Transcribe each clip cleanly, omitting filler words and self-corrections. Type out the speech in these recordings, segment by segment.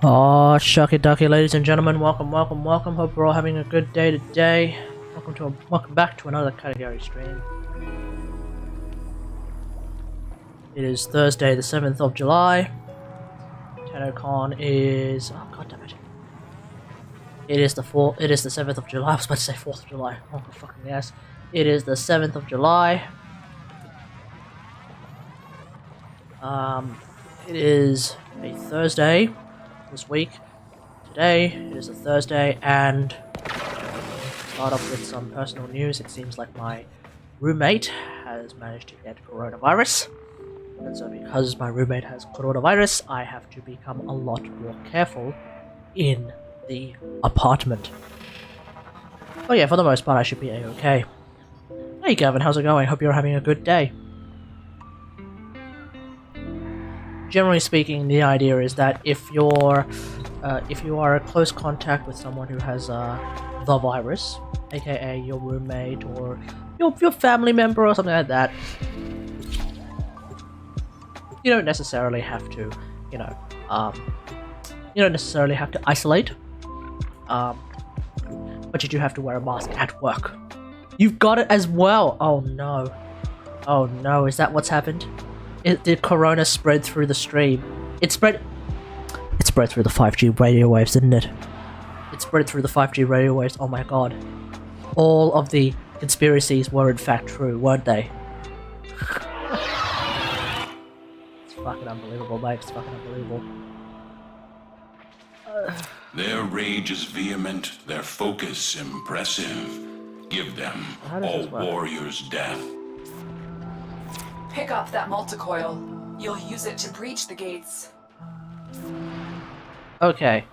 Oh, shucky ducky, ladies and gentlemen, welcome, welcome, welcome. Hope we're all having a good day today. Welcome back to another Kategari stream. It is Thursday, the 7th of July. TennoCon is god damn it. It is the 7th of July. I was about to say 4th of July. Oh my fucking yes. It is the 7th of July. It is a Thursday this week. Today it is a Thursday, and start off with some personal news. It seems like my roommate has managed to get coronavirus, and so because my roommate has coronavirus, I have to become a lot more careful in the apartment. Oh yeah, for the most part I should be a-okay. Hey Gavin, how's it going? Hope you're having a good day. Generally speaking, the idea is that if you are a close contact with someone who has the virus, aka your roommate or your family member or something like that, you don't necessarily have to, you don't necessarily have to isolate, but you do have to wear a mask at work. You've got it as well. Oh no, is that what's happened? Did Corona spread through the stream? It spread through the 5G radio waves, didn't it? It spread through the 5G radio waves. Oh my god. All of the conspiracies were in fact true, weren't they? It's fucking unbelievable, mate. It's fucking unbelievable. Their rage is vehement, their focus impressive. Give them all warriors' death. Pick up that multicoil. You'll use it to breach the gates. Okay.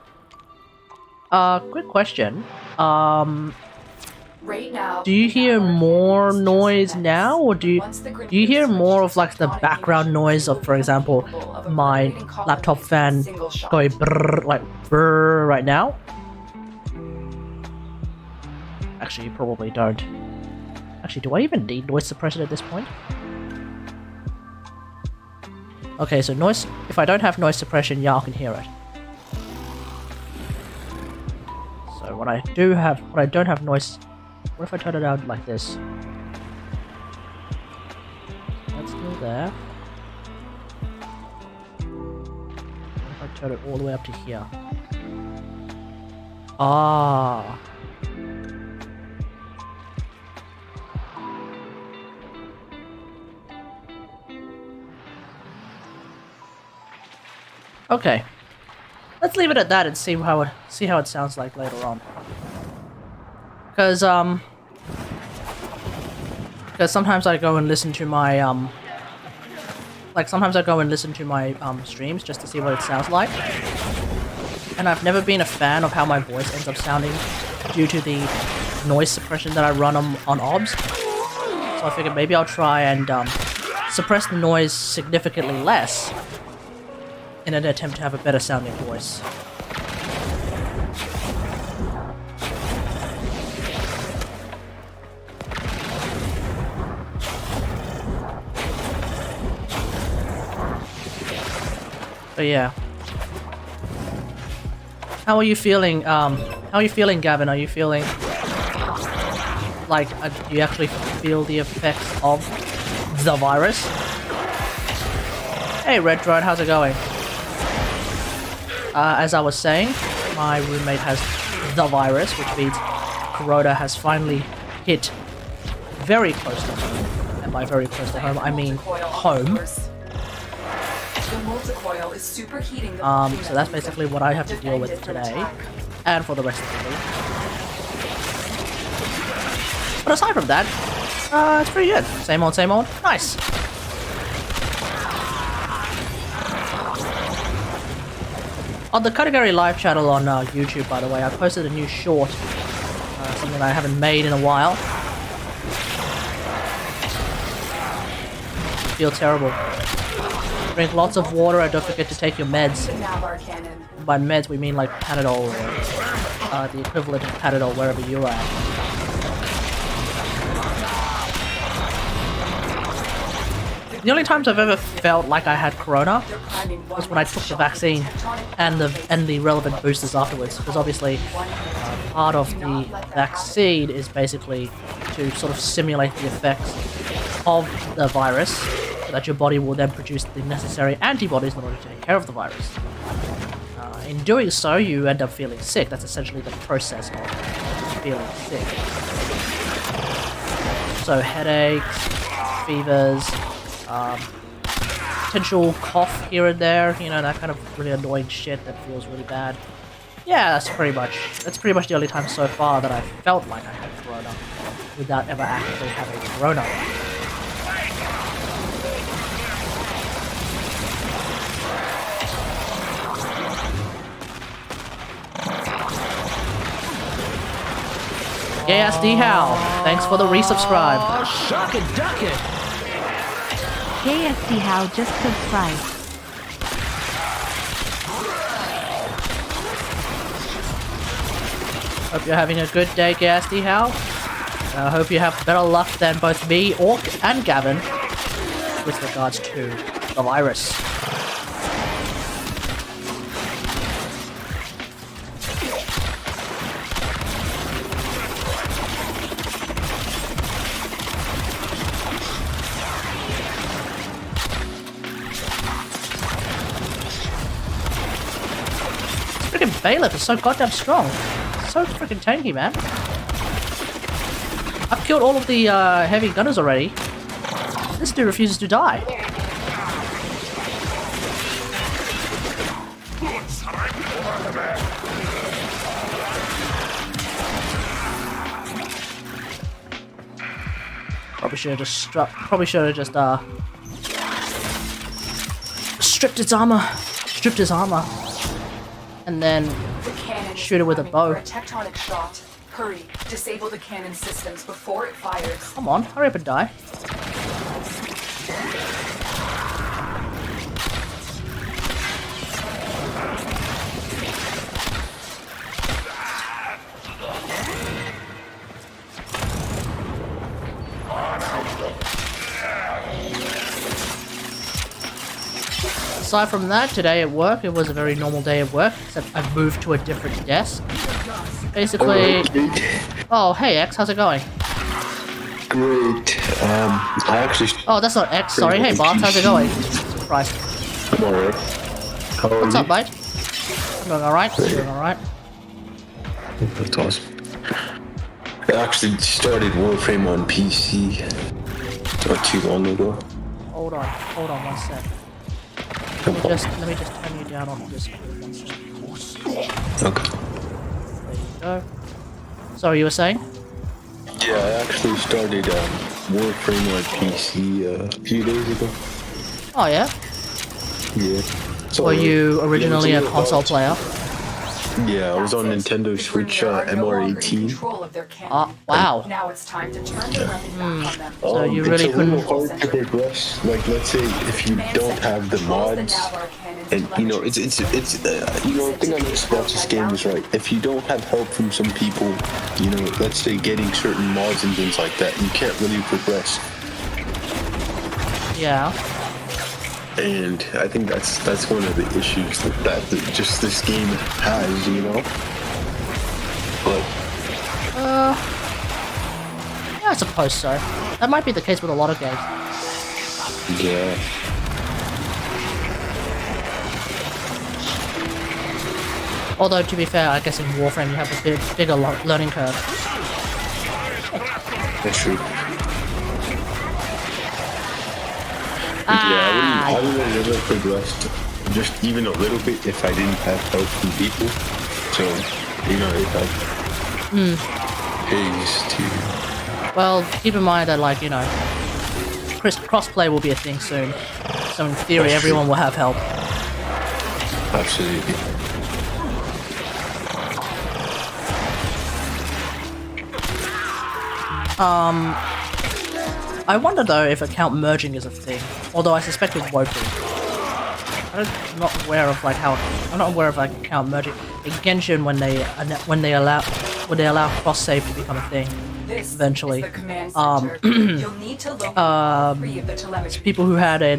Quick question. Right now, do you hear more noise now, or do you hear more of like the background noise of, for example, my laptop fan going brrr, like brrr right now? Actually, you probably don't. Actually, do I even need noise suppression at this point? Okay, so noise. If I don't have noise suppression, y'all can hear it. So when I don't have noise, what if I turn it out like this? That's still there. What if I turn it all the way up to here? Ah. Okay, let's leave it at that and see how it sounds like later on. Because sometimes I go and listen to my streams just to see what it sounds like, and I've never been a fan of how my voice ends up sounding due to the noise suppression that I run on OBS. So I figured maybe I'll try and suppress the noise significantly less in an attempt to have a better sounding voice. But yeah. How are you feeling? How are you feeling, Gavin? Are you feeling like do you actually feel the effects of the virus? Hey, Red Drone, how's it going? As I was saying, my roommate has the virus, which means Corona has finally hit very close to home. And by very close to home, I mean home. So that's basically what I have to deal with today, and for the rest of the week. But aside from that, it's pretty good. Same old, same old. Nice. On the Kategari live channel on YouTube, by the way, I posted a new short, something I haven't made in a while. I feel terrible. Drink lots of water and don't forget to take your meds. By meds we mean like Panadol, or the equivalent of Panadol wherever you're at. The only times I've ever felt like I had corona was when I took the vaccine and the relevant boosters afterwards, because obviously part of the vaccine is basically to sort of simulate the effects of the virus, so that your body will then produce the necessary antibodies in order to take care of the virus. In doing so, you end up feeling sick. That's essentially the process of feeling sick. So headaches, fevers, potential cough here and there, you know, that kind of really annoying shit that feels really bad. Yeah, that's pretty much the only time so far that I felt like I had corona without ever actually having corona. Yes, D-How, thanks for the resubscribe. Oh, shuck it, duck it. JSD How just subscribed. Hope you're having a good day, Gasty How. I hope you have better luck than both me and Gavin with regards to the virus. Freaking Bailiff is so goddamn strong. So freaking tanky, man. I've killed all of the heavy gunners already. This dude refuses to die. Probably should have just stripped its armor. Stripped his armor. And then shoot it with a bow. For a tectonic shot. Hurry, disable the cannon systems before it fires. Come on, hurry up and die. Aside from that, today at work, it was a very normal day at work, except I moved to a different desk. Basically... Oh, hey X, how's it going? Great. I actually... Oh, that's not X, sorry. Hey Bob, how's it going? Surprise. I'm alright. What's up, mate? I'm doing alright, doing alright. That's awesome. I actually started Warframe on PC not too long ago. Hold on 1 sec. Let me just turn you down on this. Okay. There you go. Sorry, you were saying? Yeah, I actually started Warframe on PC a few days ago. Oh yeah? Yeah. So, Were you originally a console player? Yeah, I was on Nintendo Switch MR18. Wow. Now it's time to turn the weapon back on them. So you really it's a couldn't... little hard to progress. Like, let's say if you don't have the mods, and you know, it's you know, the thing I noticed about this game is, right, if you don't have help from some people, you know, let's say getting certain mods and things like that, you can't really progress. Yeah. And I think that's one of the issues that just this game has, you know. But Yeah, I suppose so. That might be the case with a lot of games. yeah, Although, to be fair, I guess in Warframe you have a bigger learning curve. that's true. Yeah, I would have never progressed just even a little bit if I didn't have help from people. So, you know, it pays to... Well, keep in mind that, like, you know, crossplay will be a thing soon. So in theory, everyone will have help. Absolutely. I wonder though if account merging is a thing, although I suspect it won't be. I'm not aware of like account merging in Genshin when they would they allow cross save to become a thing This eventually. is the command center. You'll need to locate three of the telemetry. People who had a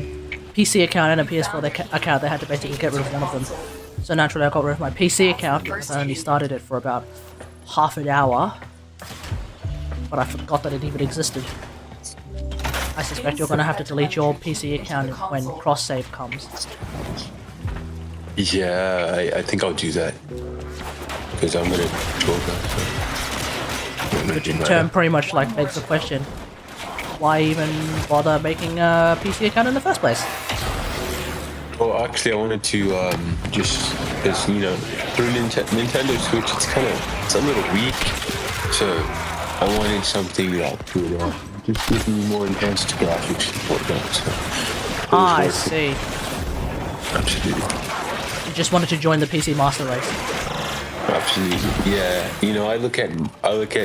PC account and a PS4 account, they had to basically get rid of one of them. So naturally, I got rid of my PC account because I only started it for about half an hour, but I forgot that it even existed. I suspect you're gonna have to delete your PC account when cross save comes. Yeah, I think I'll do that. Because I'm gonna control that. Which in turn pretty much like begs the question, why even bother making a PC account in the first place? Well, actually, I wanted to just because you know through Nintendo Switch, it's a little weak, so I wanted something that could just give me more enhanced graphics and whatnot. So I see. absolutely, You just wanted to join the PC Master Race. absolutely, yeah. You know, I look at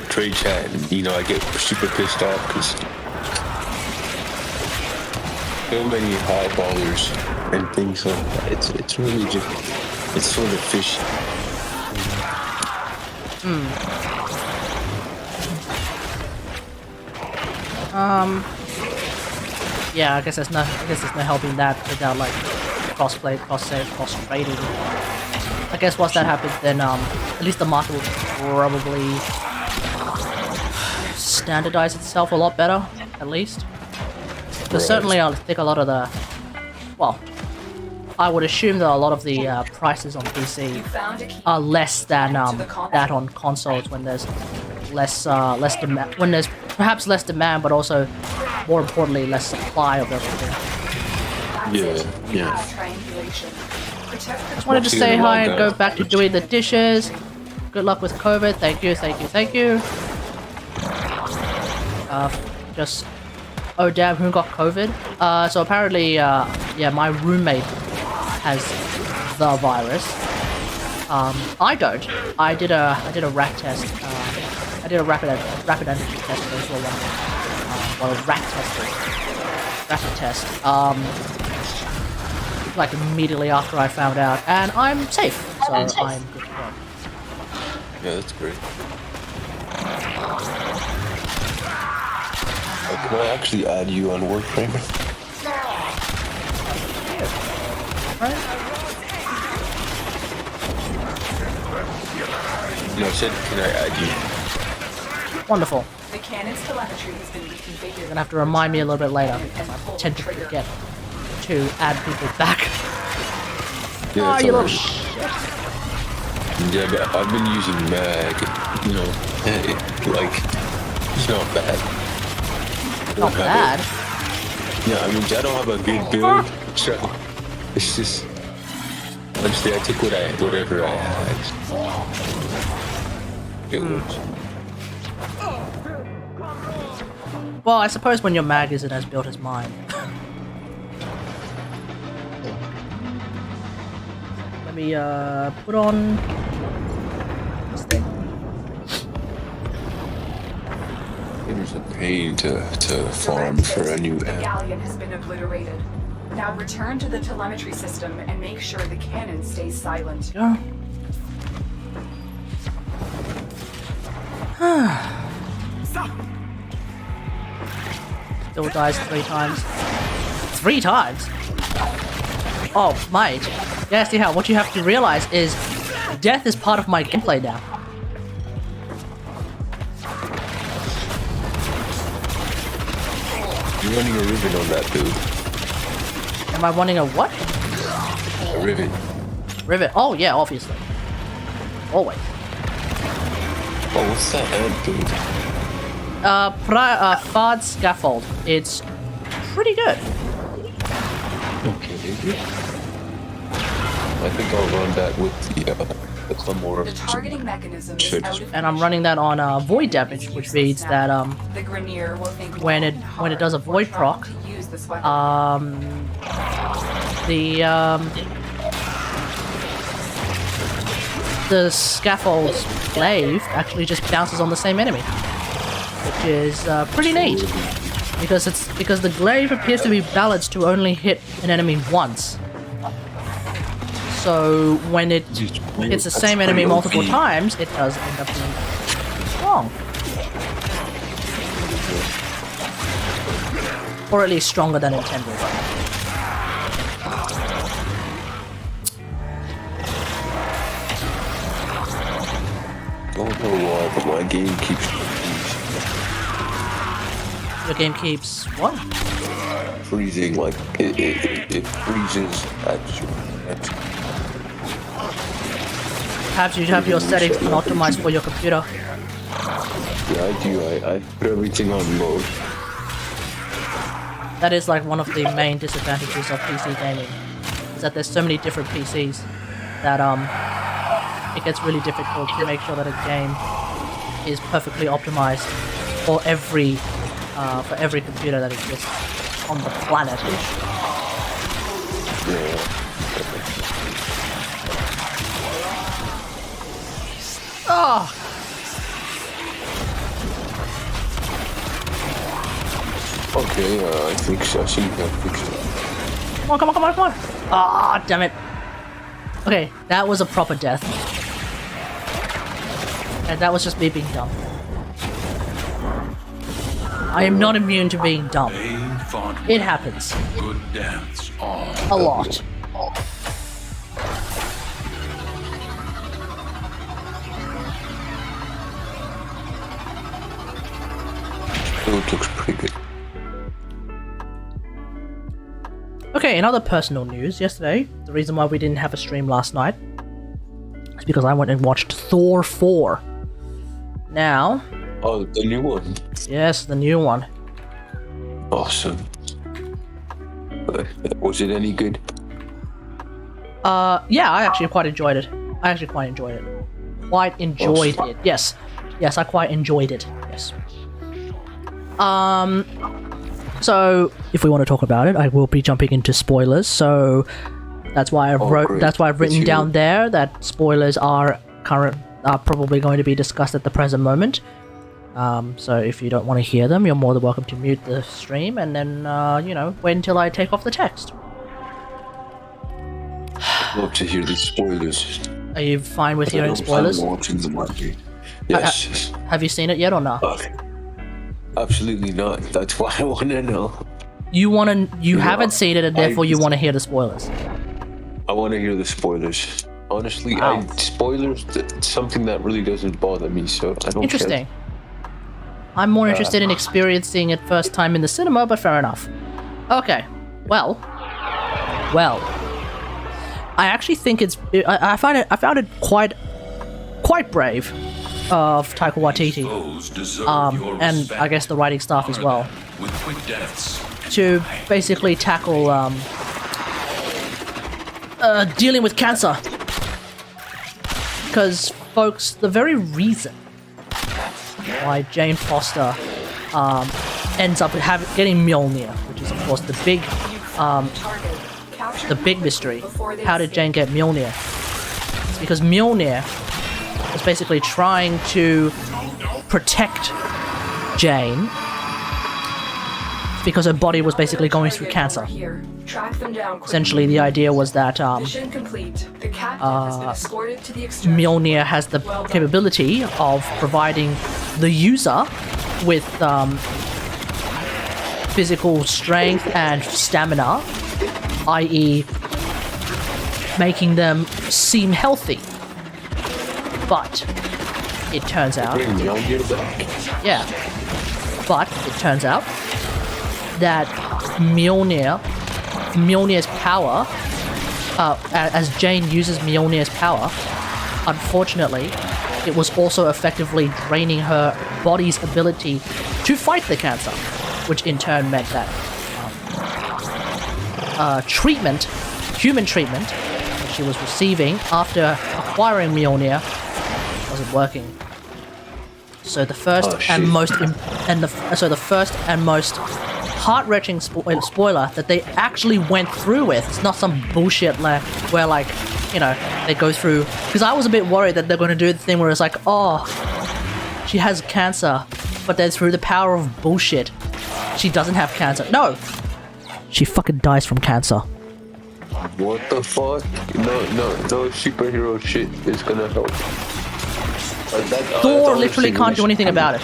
trade chat, and you know, I get super pissed off because so many high ballers and things like that. It's really just it's sort of fishy. Yeah, I guess there's no helping that without like crossplay, cross save, cross trading. I guess once that happens, then at least the market will probably standardize itself a lot better, at least. But certainly, I think a lot of the, well, I would assume that a lot of the prices on PC are less than that on consoles when there's less demand, when there's perhaps less demand, but also more importantly less supply of everything. Yeah. Just wanted to say hi and go back to doing the dishes. Good luck with COVID. Thank you. Just oh damn, who got COVID? So apparently, yeah, my roommate has the virus. I don't. I did a rat test. I did a rapid antigen test. Those were one. Well, rapid test. Like immediately after I found out, and I'm safe. So I'm good to go. Yeah, that's great. Can I actually add you on Warframe? Right? No, I said, can I add you? Wonderful. The cannon's telemetry has been reconfigured. You're gonna have to remind me a little bit later because I tend to forget to add people back. Yeah, Oh, it's you little alright. shit. Yeah, but I've been using Mag. You know, like, it's not bad. Not bad. Yeah, I mean, I don't have a good build, so it's just honestly, I take whatever I had. It works. Well, I suppose when your mag isn't as built as mine. Let me put on this thing. It was a pain to farm for a new The amp. galleon has been obliterated. Now return to the telemetry system and make sure the cannon stays silent. Yeah. Still dies 3 times. 3 times? Oh, mate. Yeah, see how what you have to realize is death is part of my gameplay now. You're running a rivet on that build. Am I wanting a what? A rivet. Rivet. Oh, yeah, obviously. Always. Oh, what's that ant build? Fard Scaffold. It's pretty good. Okay. I think I'll run that with the Clamora. The targeting mechanism is out of And I'm running that on void damage, which means that the Grenier will think when it does a void proc, to use this weapon. The scaffold's glaive actually just bounces on the same enemy, which is pretty neat because the glaive appears to be balanced to only hit an enemy once. So when it hits the same enemy multiple times, it does end up being strong. Or at least stronger than intended. Don't know why, but my game keeps Your game keeps what? freezing. Like it freezes at Perhaps you have your settings unoptimized for your computer. Yeah, I do. I put everything on low. That is like one of the main disadvantages of PC gaming, is that there's so many different PCs that it gets really difficult to make sure that a game is perfectly optimized for every computer that exists on the planet. Yeah. Oh! Okay, I think so. I see you can fix it. Come on, come on, come on, come on! Ah, damn it. Okay, that was a proper death. And that was just me being dumb. I am not immune to being dumb. They fought It well. happens. Good deaths all. A lot. It looks pretty good. Okay, in other personal news, yesterday, the reason why we didn't have a stream last night is because I went and watched Thor 4. Now, Oh, the new one. yes, the new one. Awesome. Was it any good? Yeah, I actually quite enjoyed it. Quite enjoyed it. Yes. Yes, I quite enjoyed it. Yes. So if we want to talk about it, I will be jumping into spoilers. So that's why great. that's why I've written down there that spoilers are probably going to be discussed at the present moment. So if you don't want to hear them, you're more than welcome to mute the stream and then wait until I take off the text. Love to hear the spoilers. Are you fine with hearing spoilers? I'm watching the market. Yes. Have you seen it yet or not? Absolutely not. That's why I want to know. You haven't seen it and therefore you want to hear the spoilers. I want to hear the spoilers. Honestly, Wow. Spoilers, it's something that really doesn't bother me, so I don't Interesting. I'm more interested in experiencing it first time in the cinema, but fair enough. Okay. Well. I actually think I found it quite brave of Taika Waititi, Foes deserve your and respect. I guess the writing staff as well, With quick deaths. to basically tackle dealing with cancer. Because, folks, the very reason why Jane Foster ends up getting Mjolnir, which is of course the big mystery. How did Jane get Mjolnir? It's because Mjolnir was basically trying to protect Jane because her body was basically going through cancer. Essentially, the idea was that Mjolnir has the capability of providing the user with physical strength and stamina, i.e. making them seem healthy. But it turns out, Bring Mjolnir back. yeah, but it turns out that Mjolnir's power, as Jane uses Mjolnir's power, unfortunately, it was also effectively draining her body's ability to fight the cancer, which in turn meant that human treatment that she was receiving after acquiring Mjolnir wasn't working. So the first and most heart-wrenching spoiler that they actually went through with. It's not some bullshit where they go through. Because I was a bit worried that they're going to do the thing where it's like, oh, she has cancer, but then through the power of bullshit, she doesn't have cancer. No, she fucking dies from cancer. What the fuck? No superhero shit is gonna help. Thor literally can't do anything about it.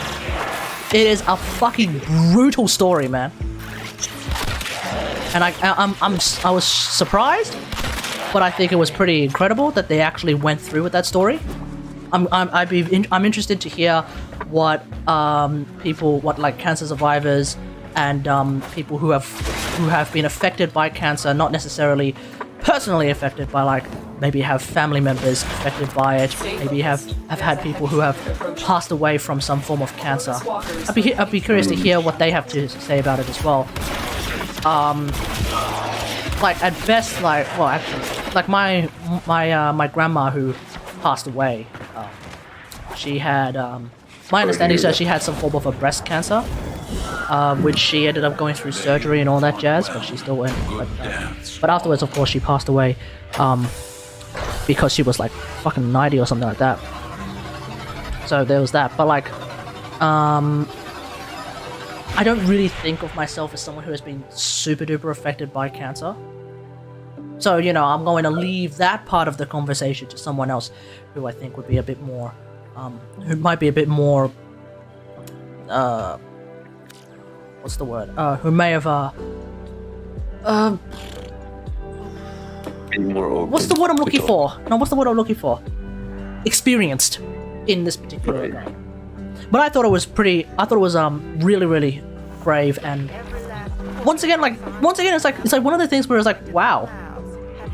It is a fucking brutal story, man. And I was surprised, but I think it was pretty incredible that they actually went through with that story. I'm interested to hear what what like cancer survivors and people who have been affected by cancer, not necessarily personally affected, by like maybe have family members affected by it, maybe have had people who have passed away from some form of cancer. I'd be curious to hear what they have to say about it as well. Like at best, like, well, actually, like my grandma who passed away, she had my understanding is that she had some form of a breast cancer, which she ended up going through surgery and all that jazz, but she still went. But afterwards, of course, she passed away because she was like fucking 90 or something like that. So there was that. But like, I don't really think of myself as someone who has been super duper affected by cancer. So, you know, I'm going to leave that part of the conversation to someone else who I think would be a bit more, who might be a bit more, what's the word? Who may have, more open what's the word I'm looking for? No, what's the word I'm looking for? Experienced in this particular regard. But I thought it was really, really brave, and once again, it's like one of the things where it's like, wow,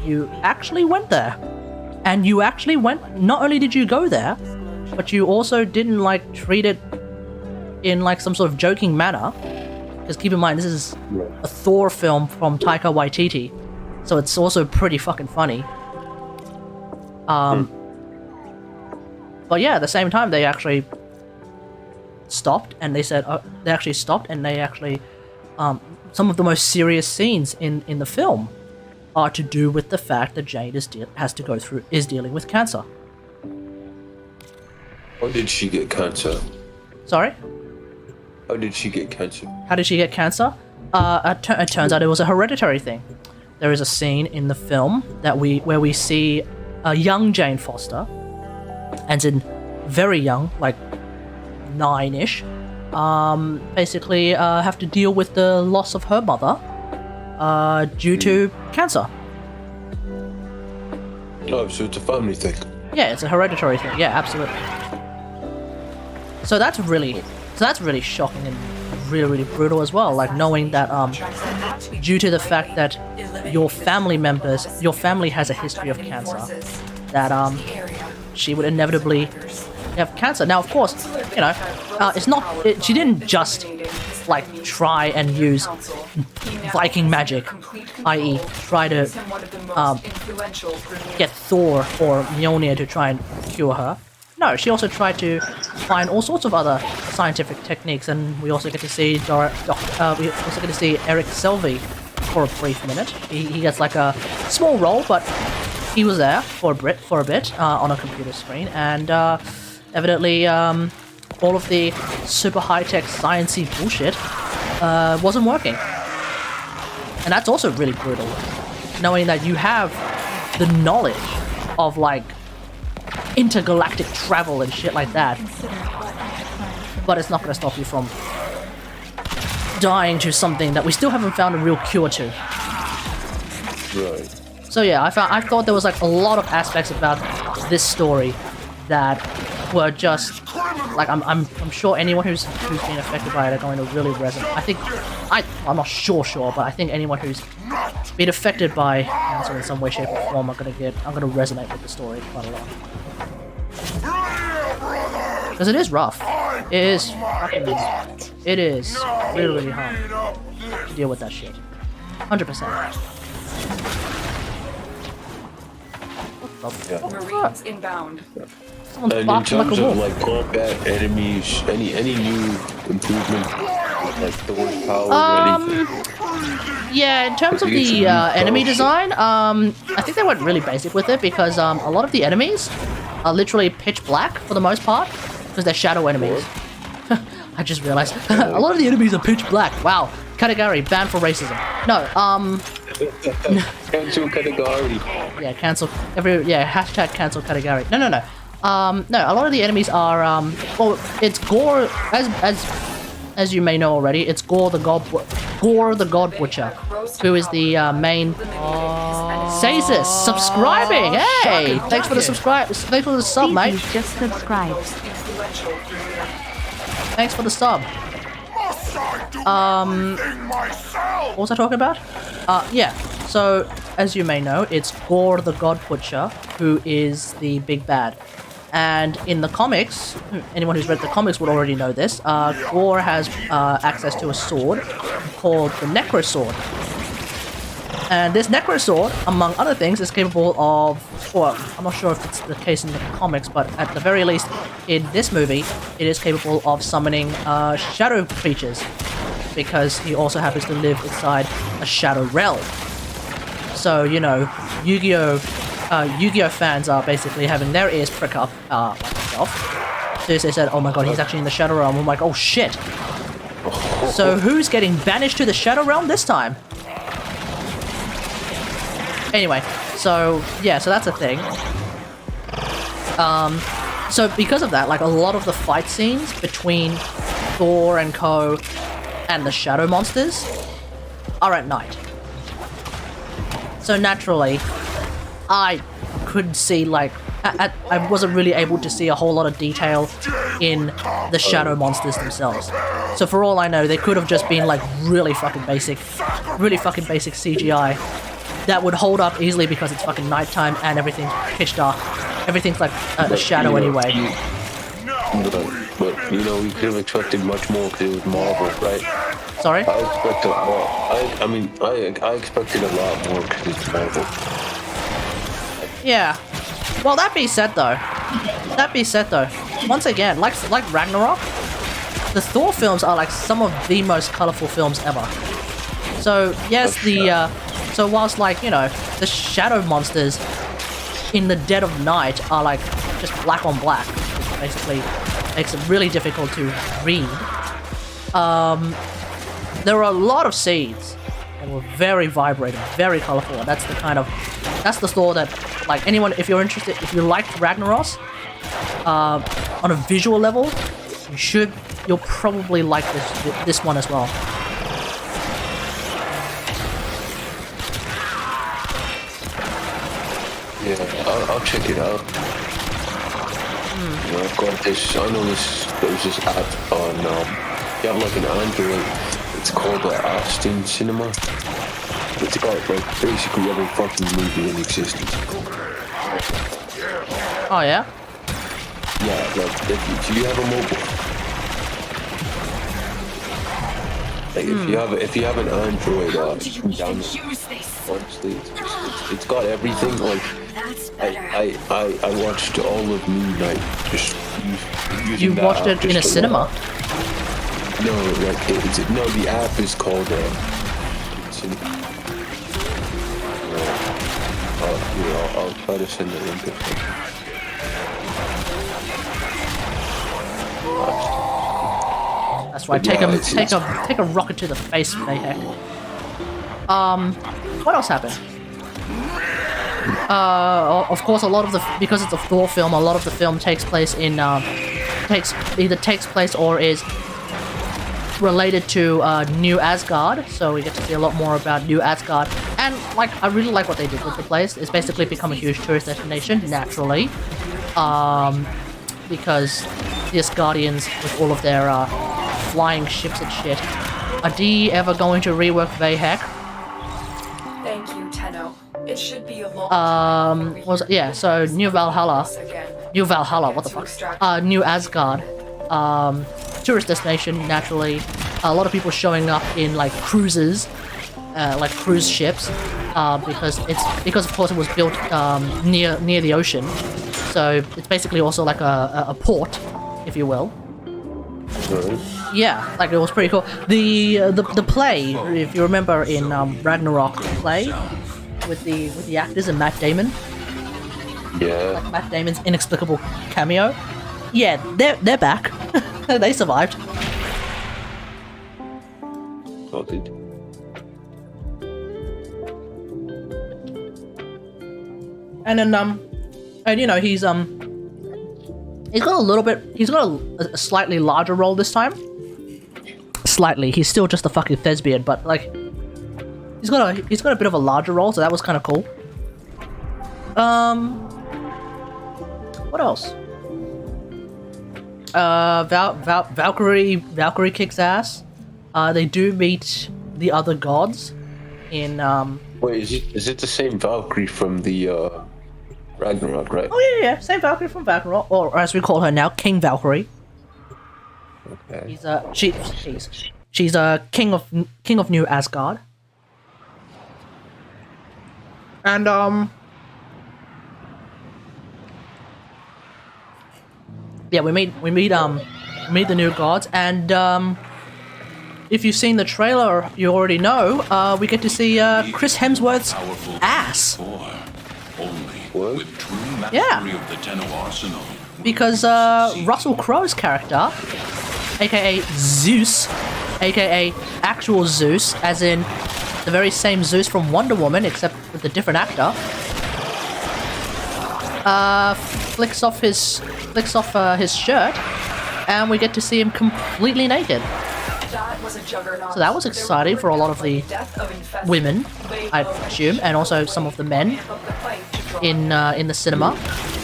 you actually went there, and you actually went. Not only did you go there, but you also didn't like treat it in like some sort of joking manner. Because keep in mind, this is a Thor film from Taika Waititi, so it's also pretty fucking funny. But yeah, at the same time, they actually stopped, and they said some of the most serious scenes in the film are to do with the fact that Jane is dealing with cancer. How did she get cancer? Sorry? How did she get cancer? How did she get cancer? It turns out it was a hereditary thing. There is a scene in the film where we see a young Jane Foster, and in very young, like 9-ish, basically have to deal with the loss of her mother due to cancer. Oh, so it's a family thing. Yeah, it's a hereditary thing. Yeah, absolutely. So that's really shocking and really, really brutal as well. Like knowing that due to the fact that your family has a history of cancer, that she would inevitably have cancer. Now, of course, you know, she didn't just like try and use Viking magic, i.e. try to get Thor or Mjolnir to try and cure her. No, she also tried to find all sorts of other scientific techniques, and we also get to see Eric Selvey for a brief minute. He gets like a small role, but he was there for a bit on a computer screen, and evidently all of the super high-tech sciencey bullshit wasn't working. And that's also really brutal, knowing that you have the knowledge of like intergalactic travel and shit like that, but it's not going to stop you from dying to something that we still haven't found a real cure to. Right. So yeah, I thought there was like a lot of aspects about this story that were just like I'm sure anyone who's been affected by it are going to really resonate. I'm not sure, but I think anyone who's been affected by cancer in some way, shape, or form I'm gonna resonate with the story quite a lot. Because it is rough. It is really, really hard to deal with that shit. 100%. Marines inbound. And in terms of like combat, enemies, any new improvement, like Thor's power or anything? Yeah, in terms of the enemy design, I think they went really basic with it, because a lot of the enemies are literally pitch black for the most part, because they're shadow enemies. I just realized a lot of the enemies are pitch black. Wow, Kategari banned for racism. No, Cancel Kategari. Yeah, cancel hashtag cancel Kategari. No. No, a lot of the enemies are, well, it's Gore, as you may know already, it's Gore the God Butcher, who is the, main... Sasis, subscribing! Hey! Thanks for the subscribe, thanks for the sub, mate. Just subscribed. Thanks for the sub. What was I talking about? Yeah, so, as you may know, it's Gore the God Butcher, who is the big bad. And in the comics, anyone who's read the comics would already know this, Gore has access to a sword called the Necro Sword. And this Necro Sword, among other things, is capable of, well, I'm not sure if it's the case in the comics, but at the very least, in this movie, it is capable of summoning shadow creatures, because he also happens to live inside a shadow realm. So, you know, Yu-Gi-Oh! Yu-Gi-Oh! Fans are basically having their ears prick up, like myself. So they said, oh my god, he's actually in the Shadow Realm. I'm like, oh shit. So who's getting banished to the Shadow Realm this time? Anyway, so, yeah, so that's a thing. So because of that, like, a lot of the fight scenes between Thor and co. and the Shadow Monsters are at night. So naturally, I couldn't see, like, I wasn't really able to see a whole lot of detail in the Shadow Monsters themselves. So for all I know, they could have just been, like, really fucking basic CGI that would hold up easily because it's fucking nighttime and everything's pitch dark. Everything's like a shadow anyway. But, you know, we could have expected much more because it was Marvel, right? Sorry? I expected a lot. I expected a lot more because it's Marvel. Yeah. Well, that being said though, once again, like Ragnarok, the Thor films are like some of the most colorful films ever. So yes, so whilst, like, you know, the Shadow Monsters in the dead of night are like just black on black, which basically makes it really difficult to read. There were a lot of scenes that were very vibrant, very colorful, and that's the Thor that, like, anyone, if you're interested, if you liked Ragnaros, on a visual level, you'll probably like this one as well. Yeah, I'll check it out. You know, I've got this. I know there's this app on. You have like an Android. It's called Austin Cinema. It's got like basically every fucking movie in existence. Oh yeah. Yeah, like if you have a mobile. Like if you have an Android, you can download. Honestly, it's got everything. Like I watched all of Moon Knight just using You watched it in a cinema? No, like the app is called Cinema. I'll try to send a link. That's right. Take a rocket to the face, Mayheck. What else happened? Of course, because it's a Thor film, a lot of the film takes place in takes place or is related to New Asgard. So we get to see a lot more about New Asgard, and like I really like what they did with the place. It's basically become a huge tourist destination naturally, because the Asgardians with all of their flying ships and shit. Are D ever going to rework Vayhek? Thank you, Tenno. It should be a long so New Valhalla, what the fuck? New Asgard, tourist destination, naturally. A lot of people showing up in, like, cruises, like cruise ships, because of course it was built, near the ocean. So it's basically also like a port, if you will. Yeah, like, it was pretty cool. The play, if you remember in Ragnarok play, with the actors and Matt Damon. Yeah. Like Matt Damon's inexplicable cameo. Yeah, they're back. They survived. Oh, dude. And then and you know he's He's got a little bit. He's got a slightly larger role this time. Slightly. He's still just a fucking thespian, but like, he's got a bit of a larger role, so that was kind of cool. What else? Valkyrie kicks ass. They do meet the other gods in Wait, is it the same Valkyrie from the Ragnarok, right? Oh yeah, same Valkyrie from Ragnarok, or as we call her now, King Valkyrie. Okay. She's a king of New Asgard. And yeah, we meet the new gods, and if you've seen the trailer, you already know we get to see Chris Hemsworth's Powerful ass. Only What? with true mastery Yeah. of the Tenno arsenal. Because Russell Crowe's character, aka Zeus, aka actual Zeus, as in the very same Zeus from Wonder Woman, except with a different actor, flicks off his shirt, and we get to see him completely naked. That was a juggernaut. So that was exciting for a lot of the women, I assume, and also some of the men in the cinema.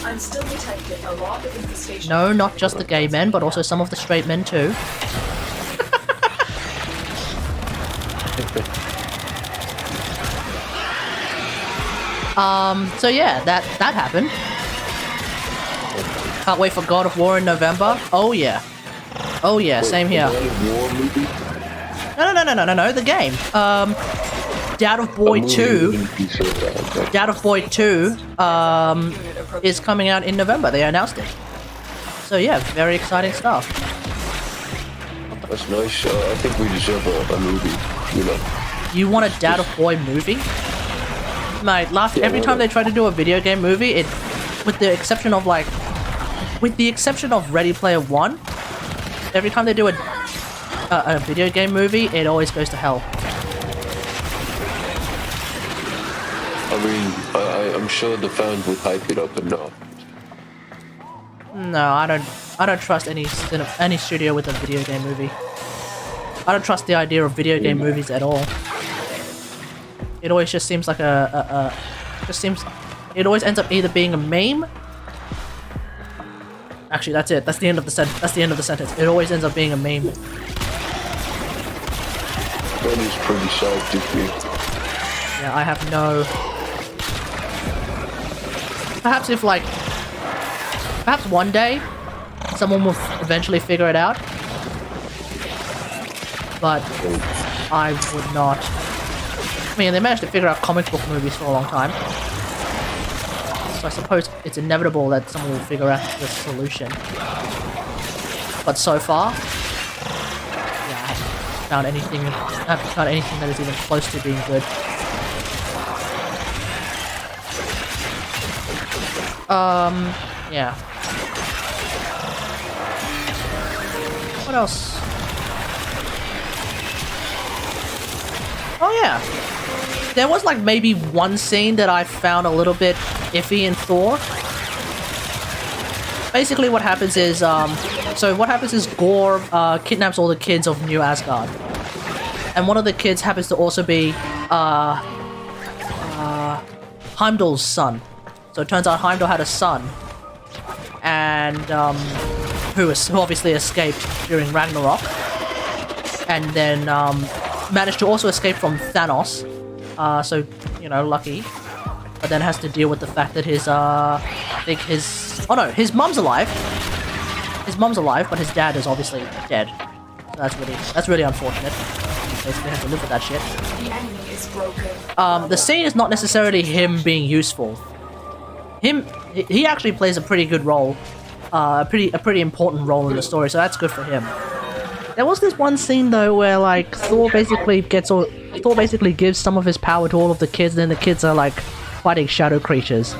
I'm still detecting a lot of infestation. No, not just the gay men, but also some of the straight men too. So yeah, that happened. Can't wait for God of War in November. Oh yeah. Oh yeah, same here. War movie? No, the game. Dad of Boy 2. Dad of Boy 2 is coming out in November. They announced it. So yeah, very exciting stuff. That's nice. I think we deserve a movie, you know. You want a Dad of Boy movie? Mate, every time they try to do a video game movie, with the exception of Ready Player One, every time they do a video game movie, it always goes to hell. I mean, I'm sure the fans would hype it up enough. No, I don't trust any studio with a video game movie. I don't trust the idea of video game movies at all. It always just seems like it always ends up either being a meme. Actually, that's it. That's the end of the sentence. It always ends up being a meme. That is pretty scientific. Yeah, I have no. Perhaps one day, someone will eventually figure it out. But I would not. I mean, they managed to figure out comic book movies for a long time. So I suppose it's inevitable that someone will figure out the solution. But so far, yeah, I haven't found anything that is even close to being good. Yeah. What else? Oh yeah. There was like maybe one scene that I found a little bit iffy in Thor. Basically what happens is, Gore kidnaps all the kids of New Asgard. And one of the kids happens to also be Heimdall's son. So it turns out Heimdall had a son. And who obviously escaped during Ragnarok. And then managed to also escape from Thanos. So, you know, lucky. But then has to deal with the fact that his mum's alive. His mum's alive, but his dad is obviously dead. So that's really unfortunate. He basically has to live with that shit. The enemy is broken. The scene is not necessarily him being useful. He actually plays a pretty good role. A pretty important role in the story, so that's good for him. There was this one scene though where like Thor basically gives some of his power to all of the kids, and then the kids are like fighting shadow creatures.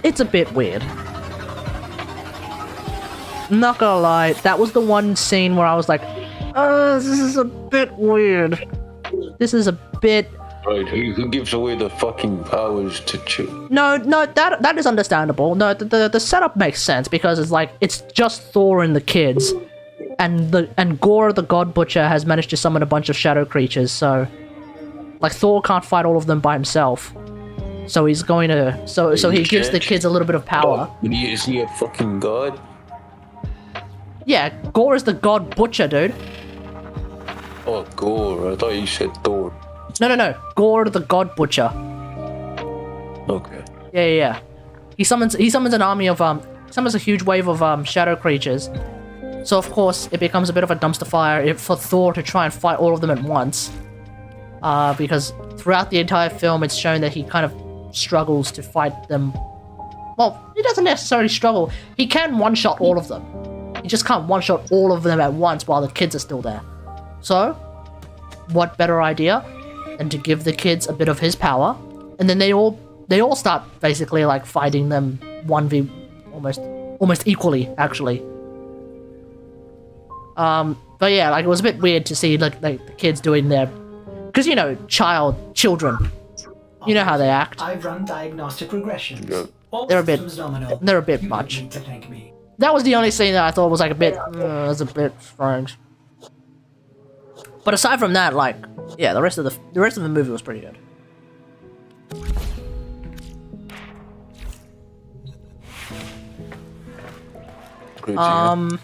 It's a bit weird. Not gonna lie, that was the one scene where I was like, this is a bit weird. This is a bit Right, who gives away the fucking powers to Chu? No, that is understandable. No, the setup makes sense because it's just Thor and the kids, and Gore the God Butcher has managed to summon a bunch of shadow creatures. So, like, Thor can't fight all of them by himself. So he's going to so he gives the kids a little bit of power. But is he a fucking god? Yeah, Gore is the God Butcher, dude. Oh, Gore. I thought you said Thor. No. Gore the God Butcher. Okay. Yeah. He summons an army of summons a huge wave of shadow creatures. So of course it becomes a bit of a dumpster fire for Thor to try and fight all of them at once. Because throughout the entire film it's shown that he kind of struggles to fight them. Well, he doesn't necessarily struggle. He can one-shot all of them. He just can't one-shot all of them at once while the kids are still there. So, what better idea than to give the kids a bit of his power, and then they all start basically like fighting them 1v almost equally, actually. But yeah, like, it was a bit weird to see like the kids doing their, because children, you know how they act. I've run diagnostic regressions. Yeah. All They're a bit systems nominal. they're a bit You much. don't need to thank me. That was the only scene that I thought was like a bit strange. But aside from that, like, yeah, the rest of the movie was pretty good. Great to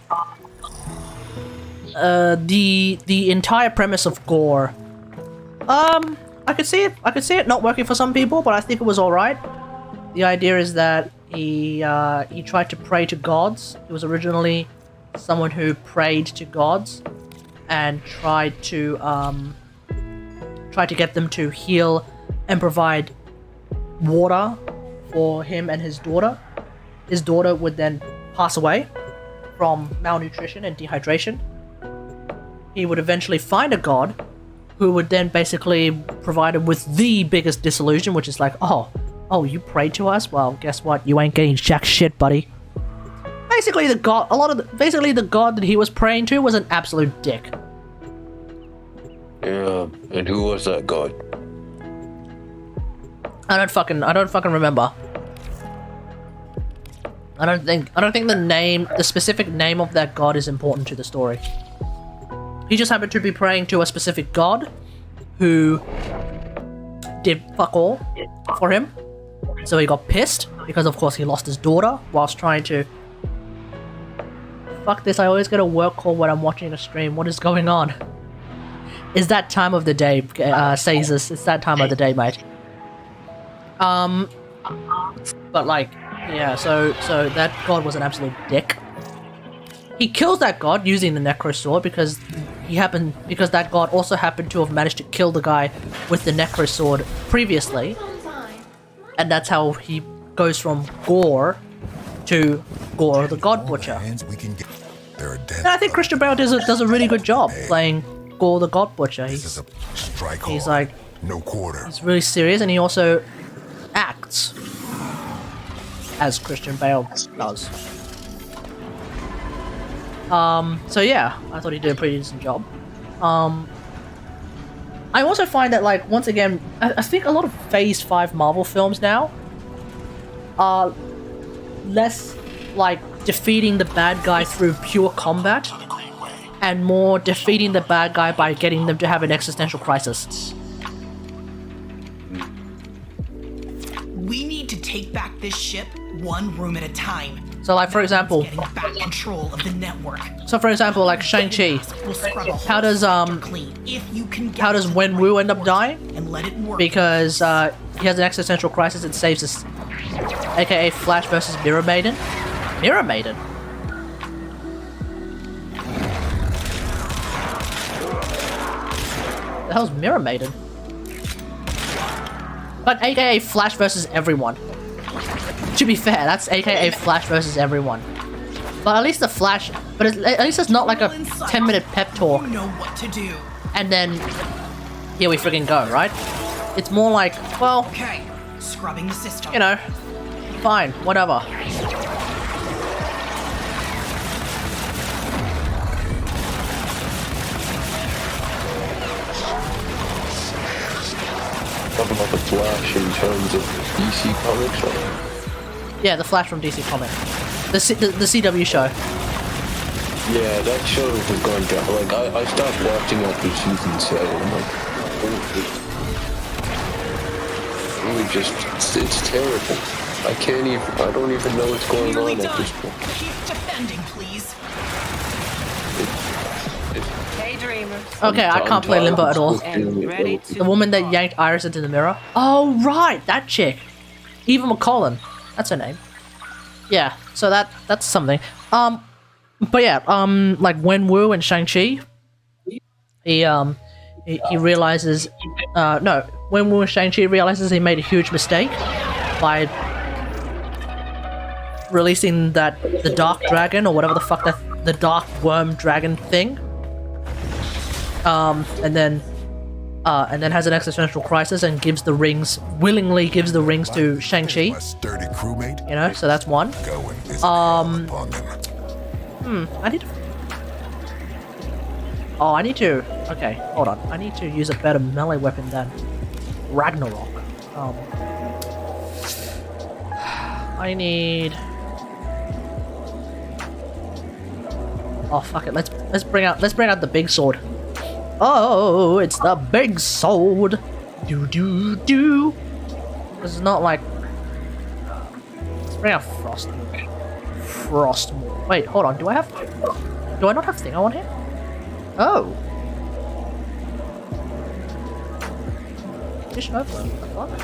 hear. The entire premise of Gore, I could see it not working for some people, but I think it was all right. The idea is that he tried to pray to gods. He was originally someone who prayed to gods and tried to get them to heal and provide water for him and his daughter. His daughter would then pass away from malnutrition and dehydration. He would eventually find a god who would then basically provide him with the biggest disillusion, which is like, oh, you prayed to us? Well, guess what? You ain't getting jack shit, buddy. Basically, the god that he was praying to was an absolute dick. Yeah, and who was that god? I don't fucking remember. I don't think the specific name of that god is important to the story. He just happened to be praying to a specific god who did fuck all for him. So he got pissed because of course he lost his daughter whilst trying to... Fuck this, I always get a work call when I'm watching a stream. What is going on? It's that time of the day, Caesars. It's that time of the day, mate. But like, yeah, so that god was an absolute dick. He kills that god using the Necro Sword because that god also happened to have managed to kill the guy with the Necro Sword previously. And that's how he goes from Gore to Gore the God Butcher. And I think Christian Bale does a really good job playing Gore the God Butcher. He's like, no quarter. He's really serious, and he also acts as Christian Bale does. So yeah, I thought he did a pretty decent job. I also find that, like, once again, I think a lot of Phase 5 Marvel films now are less like defeating the bad guy through pure combat and more defeating the bad guy by getting them to have an existential crisis. We need to take back this ship one room at a time. So, like, for example, Getting back control of the network. so for example, like Shang-Chi, We'll scrub a whole how does sector clean if you can get how does to Wenwu end up dying? and let it work. Because he has an existential crisis and saves us, aka Flash versus Mirror Maiden. Mirror Maiden. The hell's Mirror Maiden? But aka Flash versus everyone. To be fair, that's aka Flash versus everyone. But at least the Flash, but at least it's not like a 10-minute pep talk You know what to do. and then here we friggin' go, right? It's more like, well, Okay, scrubbing the system. you know, fine, whatever. talking about the Flash in terms of DC Comics, right? Yeah, the Flash from DC Comics. The CW show. Yeah, that show has gone down. Like, I stopped watching after season 7. I'm like, really just, it's terrible. I don't even know what's going Nearly on at done. this point. Keep defending, please. Okay, I can't play Limbo at all. The woman that yanked Iris into the mirror. Oh, right, that chick. Eva McCollum. That's her name. Yeah, so that's something. But yeah, like Wenwu and Shang-Chi, he realizes, no, Wenwu and Shang-Chi realizes he made a huge mistake by releasing the Dark Dragon, or whatever the fuck the Dark Worm Dragon thing. And then has an existential crisis and willingly gives the rings to Shang-Chi. You know, so that's one. I need to... Okay, hold on. I need to use a better melee weapon than Ragnarok. I need... Oh, fuck it. Let's bring out the big sword. Oh, it's the big sword. Do. This is not like... Let's bring out Frostmourne. Wait, hold on. Do I not have thing on here? Oh. Mission over. What the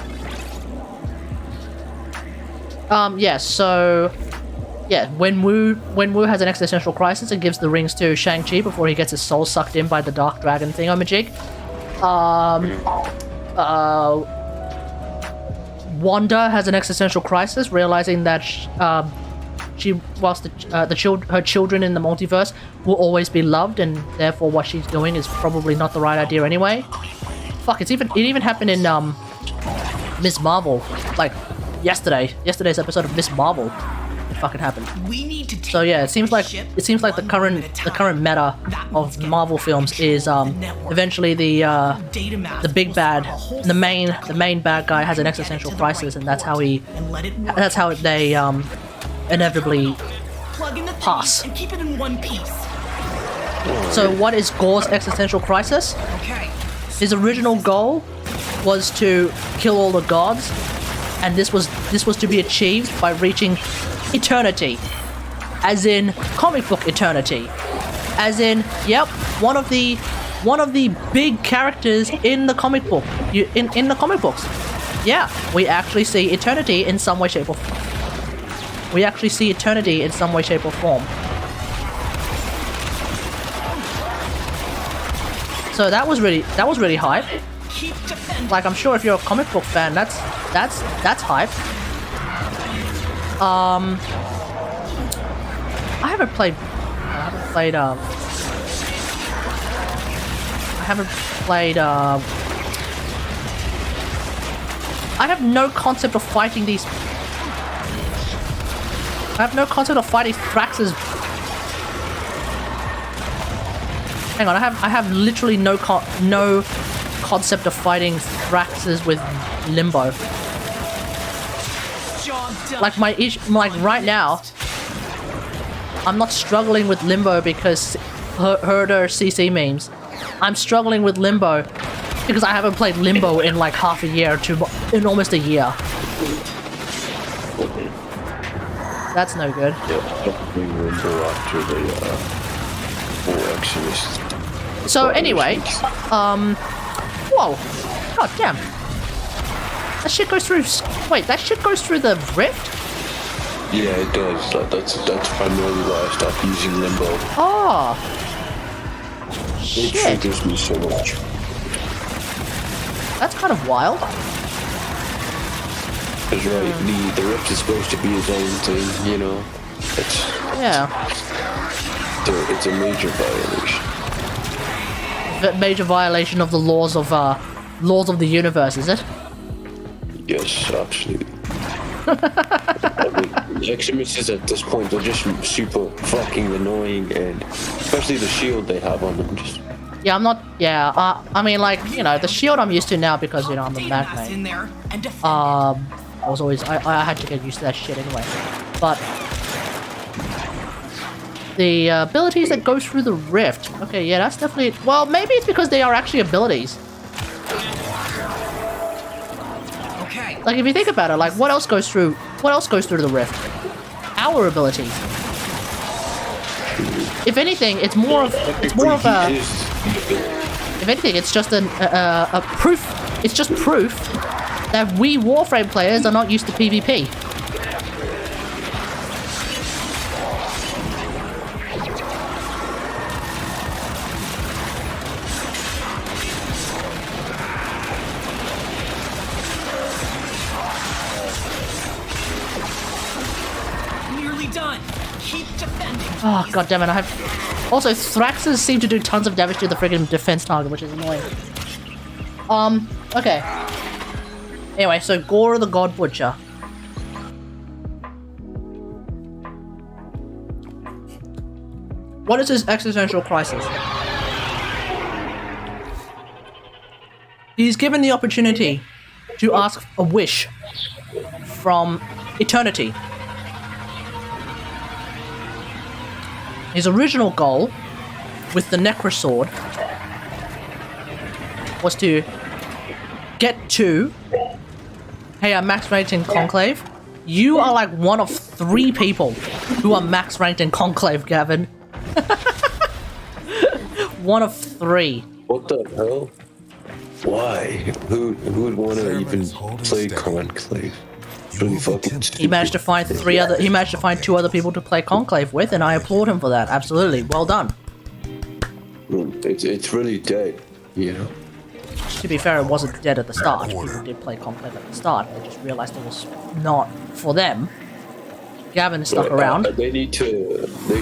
fuck? Yeah, so... Yeah, Wenwu has an existential crisis and gives the rings to Shang-Chi before he gets his soul sucked in by the Dark Dragon thingamajig. Wanda has an existential crisis, realizing that whilst her children in the multiverse will always be loved, and therefore what she's doing is probably not the right idea anyway. Fuck, it even happened in Ms. Marvel, like yesterday's episode of Ms. Marvel. It fucking happened. We need to take So yeah, it seems like the current meta of Marvel films is eventually the big bad, the main bad guy has an existential crisis, and that's how they inevitably plug in the pass. and keep it in one piece. So what is Gore's existential crisis? Okay. His original goal was to kill all the gods, and this was to be achieved by reaching eternity, as in comic book eternity, as in one of the big characters in the comic book, in the comic books. Yeah, we actually see eternity in some way, shape, or form. So that was really hype. Like, I'm sure if you're a comic book fan, that's hype. I haven't played I have no concept of fighting these. I have no concept of fighting Thrax's. Hang on, I have literally no concept of fighting Thrax's with Limbo. Like right now, I'm not struggling with Limbo because herder CC memes. I'm struggling with Limbo because I haven't played Limbo in like half a year in almost a year. That's no good. Limbo after the Exodus. So anyway, whoa, god damn. That shit goes through. Wait, that shit goes through the rift? Yeah, it does. That's primarily why I stopped using Limbo. Oh. It Shit. triggers me so much. That's kind of wild. Because right, the rift is supposed to be his own thing, you know. It's a major violation. Major violation of the laws of the universe, is it? Yes, absolutely. Extremists at this point are just super fucking annoying, and especially the shield they have on them. Just Yeah, I'm not. Yeah, I mean, like, you know, the shield I'm used to now because, you know, I'm a mag Mass in main. there and defend I was always. I had to get used to that shit anyway. But the abilities that go through the rift. Okay, yeah, that's definitely. Well, maybe it's because they are actually abilities. Okay. Like, if you think about it, like, what else goes through? What else goes through the rift? Our abilities. If anything, it's more of. It's more of a. If anything, it's just a proof. It's just proof that we Warframe players are not used to PvP. Nearly done. Keep defending. Oh, god damn it, I have... Also, Thraxes seem to do tons of damage to the friggin' defense target, which is annoying. Okay. Anyway, so Gore the God Butcher. What is his existential crisis? He's given the opportunity to ask a wish from eternity. His original goal with the Necrosword was to get to, hey, I'm max ranked in Conclave. You are like one of 3 people who are max ranked in Conclave, Gavin. One of 3. What the hell? Why? Who would want to even play Conclave? Really fucking stupid. He managed to find 2 other people to play Conclave with, and I applaud him for that. Absolutely, well done. It's really dead, you know. To be fair, it wasn't dead at the start. People did play Conclave at the start. They just realized it was not for them. Gavin stuck around. They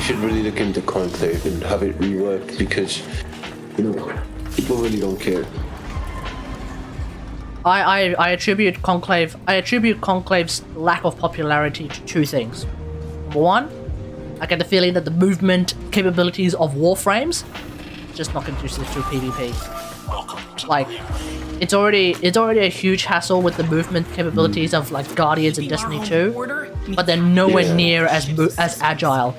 should really look into Conclave and have it reworked because, you know, people really don't care. I attribute Conclave's lack of popularity to 2 things. Number 1, I get the feeling that the movement capabilities of Warframes just not conducive to PvP. Like, it's already a huge hassle with the movement capabilities of like Guardians and Destiny 2, but they're nowhere near as agile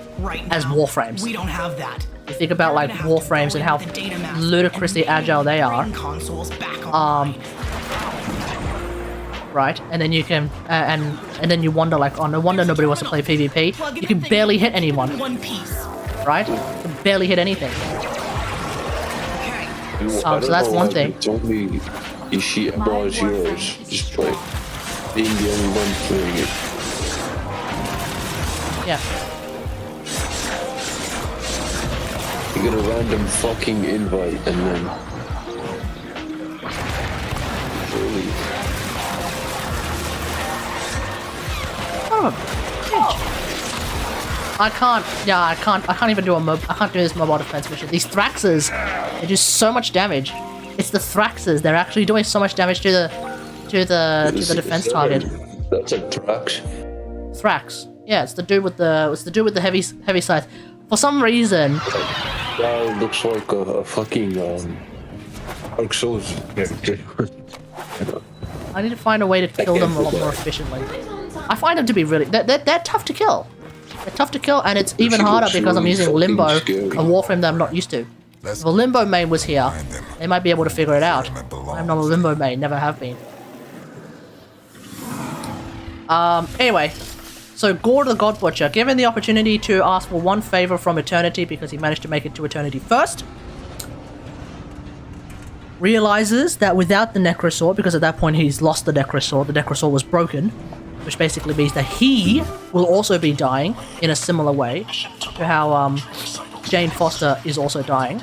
as Warframes. We don't have that. You think about like Warframes and how ludicrously agile they are. Right, and then you can, and then you wonder like, oh, no wonder nobody wants to play PvP. You can barely hit anyone. Right? You can barely hit anything. So that's one thing. It's only your shit about yours. Just like being the only one playing it. Yeah. You get a random fucking invite and then. Really. I can't even do I can't do this mobile defense mission. These Thraxes, they do so much damage. It's the Thraxes, they're actually doing so much damage to the defense target. That's a Thrax. Thrax. Yeah, it's the dude with the heavy scythe. For some reason, That looks like a fucking Dark Souls character. I need to find a way to kill them a lot more efficiently. I find them to be really they're tough to kill. They're tough to kill, and it's even harder because I'm using Limbo, a Warframe that I'm not used to. If a Limbo main was here, they might be able to figure it out. I'm not a Limbo main, never have been. Anyway, so Gore the God Butcher, given the opportunity to ask for one favor from Eternity because he managed to make it to Eternity first, realizes that without the Necrosword, because at that point he's lost the Necrosword was broken, which basically means that he will also be dying in a similar way to how Jane Foster is also dying.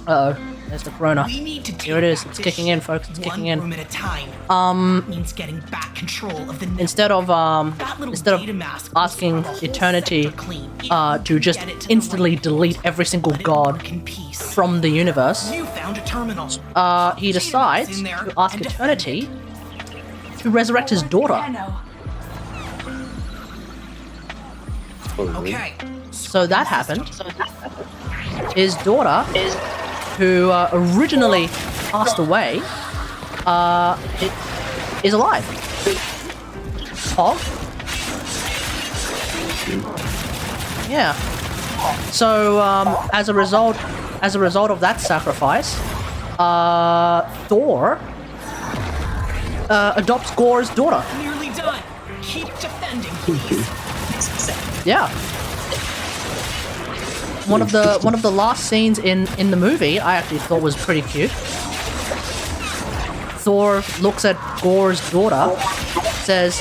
Uh-oh, there's the corona. Here it is, it's kicking in, folks, it's kicking in. Means getting back control of the Instead of asking Eternity to just instantly delete every single god from the universe, he decides to ask Eternity to resurrect his daughter. Okay. So that happened. his daughter, who originally passed away, is alive. Hog? Yeah. So as a result of that sacrifice, Thor adopts Gore's daughter. Nearly done. Keep defending, please. Yeah. One of the last scenes in the movie I actually thought was pretty cute. Thor looks at Gore's daughter, says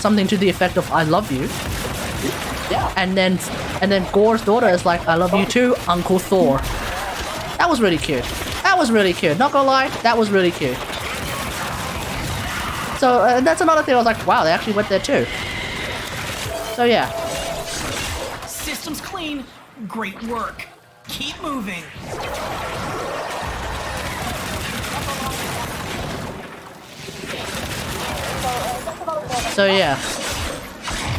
something to the effect of "I love you," and then Gore's daughter is like, "I love you too, Uncle Thor." That was really cute. That was really cute. Not gonna lie, that was really cute. So that's another thing I was like, wow, they actually went there too. So yeah. Systems clean. Great work. Keep moving. So yeah.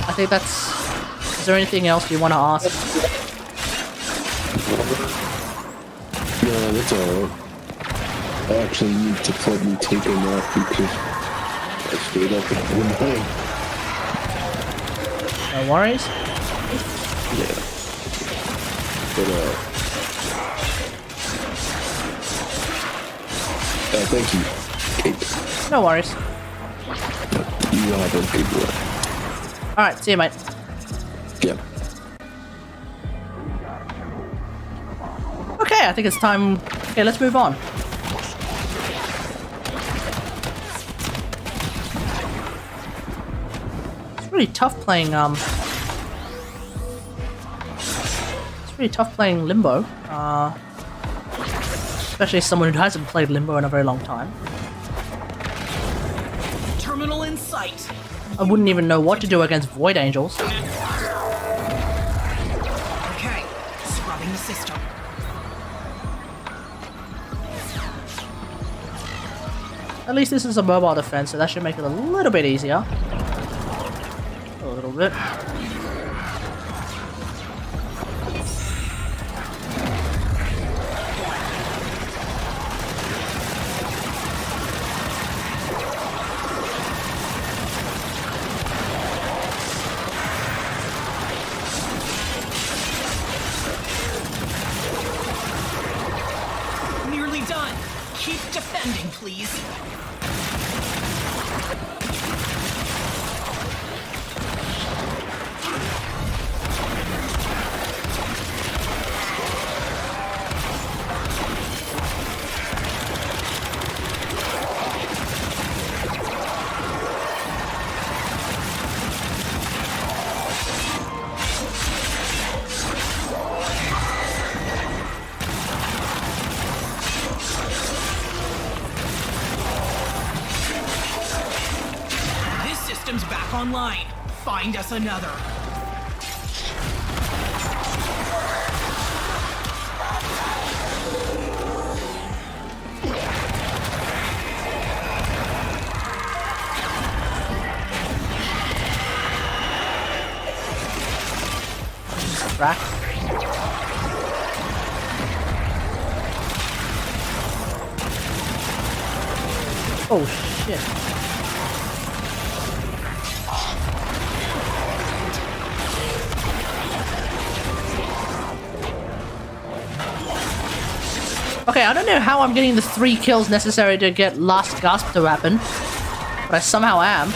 I think that's... Is there anything else you want to ask? No, that's alright. I actually need to probably take a nap because I stayed up all night. No worries. Yeah. But, thank you, Kate. No worries. You have a good one. Alright, see you, mate. Yeah. Okay, I think it's time... Okay, let's move on. It's really tough playing, It's really tough playing Limbo. Especially as someone who hasn't played Limbo in a very long time. Terminal in sight. I wouldn't even know what to do against Void Angels. Okay. Scrubbing the system. At least this is a mobile defense, so that should make it a little bit easier. A little bit. Nearly done. Keep defending, please. This system's back online. Find us another. Rack. Oh shit. Okay, I don't know how I'm getting the 3 kills necessary to get Last Gasp to happen, but I somehow am.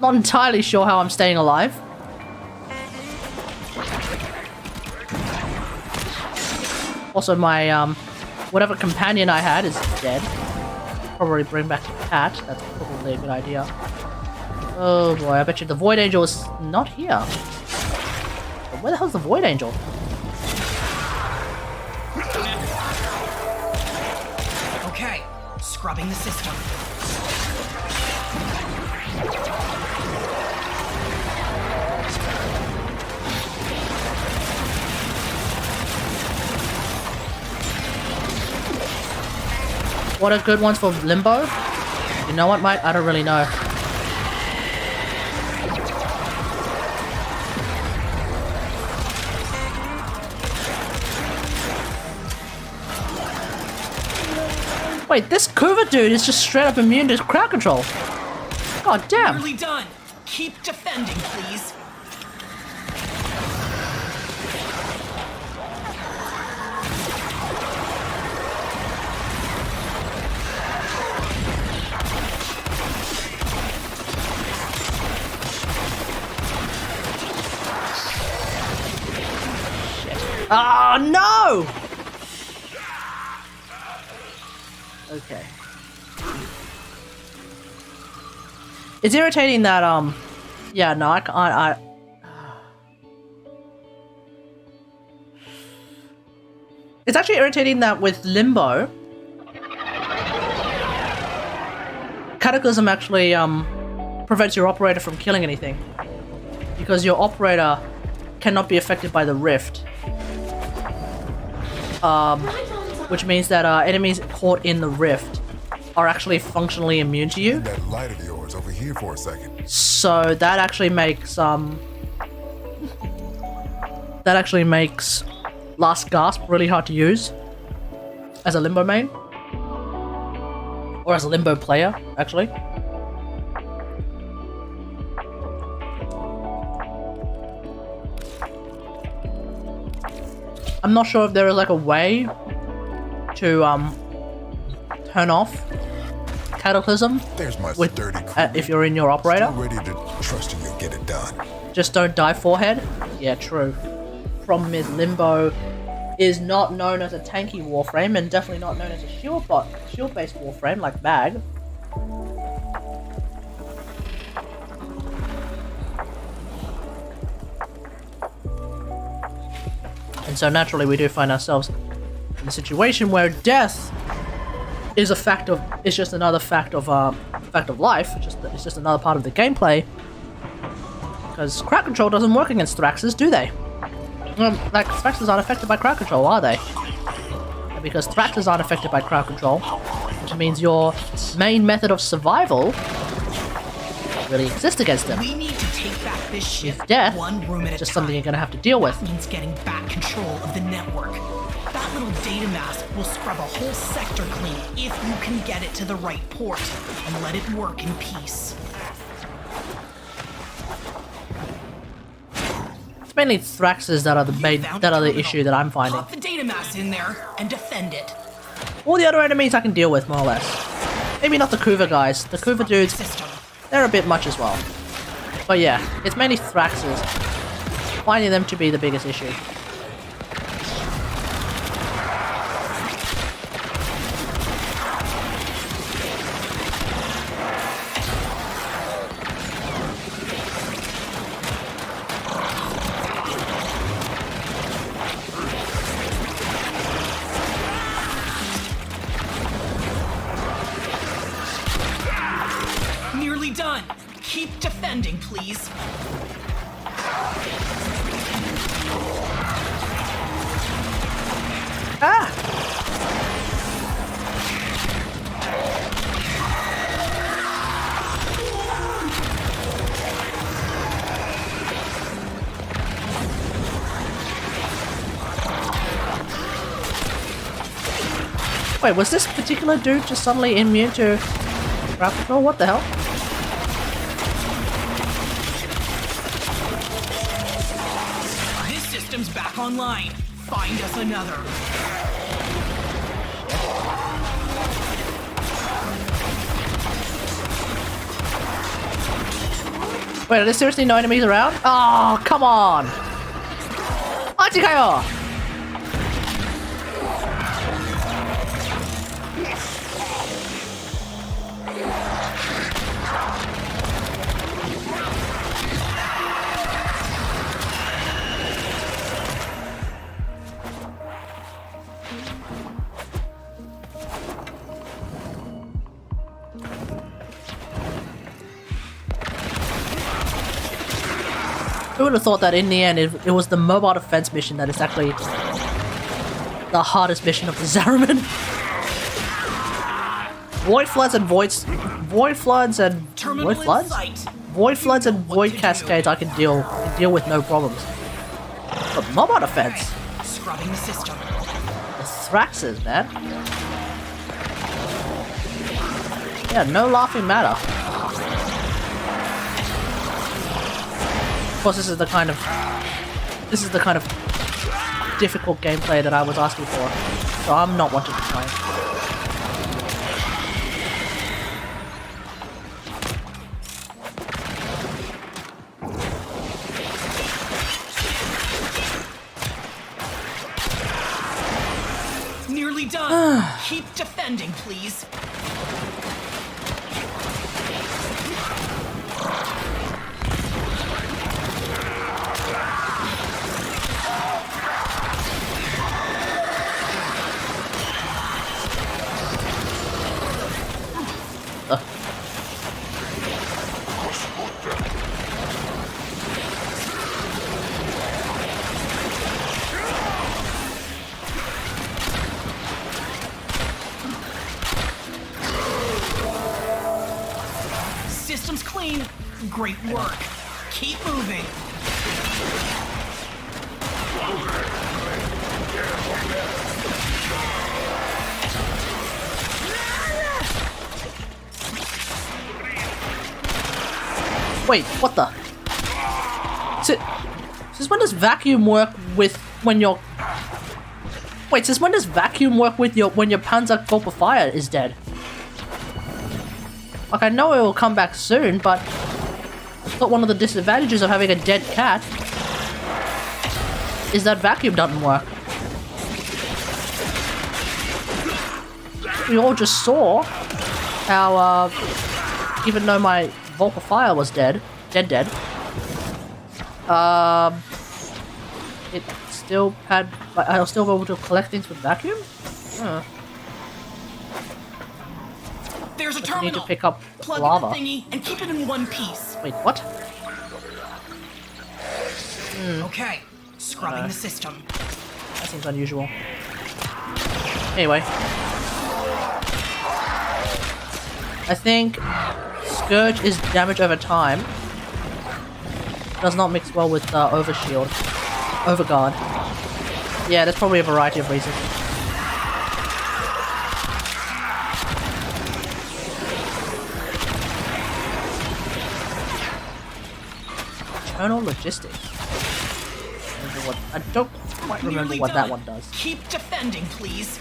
Not entirely sure how I'm staying alive. Also, my whatever companion I had is dead. Probably bring back the cat. That's probably a good idea. Oh boy, I bet you the Void Angel is not here. But where the hell's the Void Angel? Okay. Scrubbing the system. What are good ones for Limbo? You know what, mate? I don't really know. Wait, this Kuva dude is just straight up immune to crowd control. God damn. Nearly done. Keep defending, please. Oh no! Okay. It's irritating that yeah, no, I it's actually irritating that with Limbo, Cataclysm actually prevents your operator from killing anything because your operator cannot be affected by the rift. Which means that enemies caught in the rift are actually functionally immune to you. That light of yours over here for a second. So that actually makes Last Gasp really hard to use as a Limbo main, or as a Limbo player, actually. I'm not sure if there is like a way to turn off Cataclysm There's my with sturdy crew. if you're in your operator. Still ready to trust you. You'll get it done. Just don't die forehead. Yeah, true. Problem is Limbo is not known as a tanky warframe and definitely not known as a shield-based warframe like Mag. And so naturally we do find ourselves in a situation where death is just another fact of life. It's just another part of the gameplay. Because crowd control doesn't work against Thraxes, do they? Like Thraxes aren't affected by crowd control, are they? And because Thraxes aren't affected by crowd control, which means your main method of survival doesn't really exist against them. We need to take back this ship With death, one room at it's a just time. something you're gonna have to deal with. Means getting back control of the network. That little data mask will scrub a whole sector clean if you can get it to the right port and let it work in peace. It's mainly Thraxes that are the issue that I'm finding. Pop the data mask in there and defend it. All the other enemies I can deal with, more or less. Maybe not the Kuva guys. The Kuva dudes, System. they're a bit much as well. But yeah, it's mainly Thraxes. Finding them to be the biggest issue. Nearly done. Keep defending, please. Ah! Wait, was this particular dude just suddenly immune to crowd control? What the hell? This system's back online. Find us another. Wait, are there seriously no enemies around? Oh, come on! Achikayo! Who would have thought that in the end it was the mobile defense mission that is actually the hardest mission of the Zariman? Void floods and void cascades I can deal with no problems. But mobile defense, Scrubbing the system. the Thraxes, man. Yeah, no laughing matter. Of course, this is the kind of difficult gameplay that I was asking for, so I'm not wanting to try. Nearly done. Keep defending, please. Systems clean. Great work. Keep moving. Wait, what the? Since when does vacuum work with when your... Wait, since when does vacuum work with your when your Panzer Gulp of Fire is dead? Like, I know it will come back soon, but I thought one of the disadvantages of having a dead cat is that vacuum doesn't work. We all just saw how, even though my Vault of Fire was dead, it still had, like, I was still able to collect things with vacuum? There's a I terminal. need to pick up Plug lava. in the thingy and keep it in one piece. Wait, what? Okay, scrubbing the system. That seems unusual. Anyway. I think Scourge is damage over time. Does not mix well with Overshield. Overguard. Yeah, there's probably a variety of reasons. Internal logistics. I don't quite remember Nearly what that done. one does. Keep defending, please.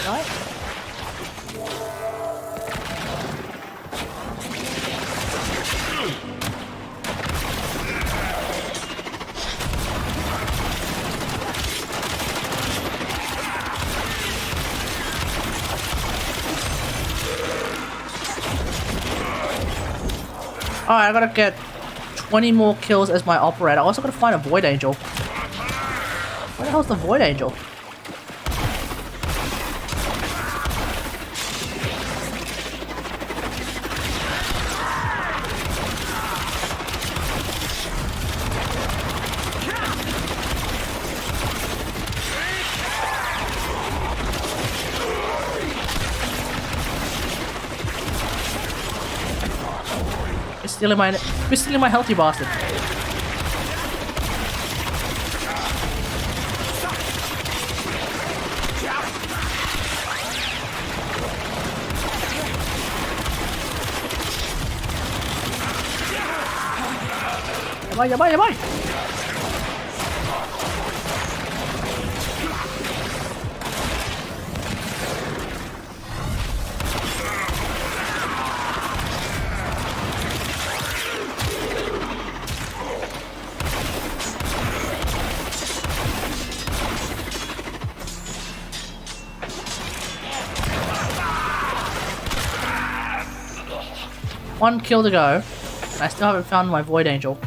Right? Alright, I gotta get 20 more kills as my operator. I also gotta find a Void Angel. Where the hell's the Void Angel? You're stealing my healthy bastard. Yabai. One kill to go, and I still haven't found my Void Angel.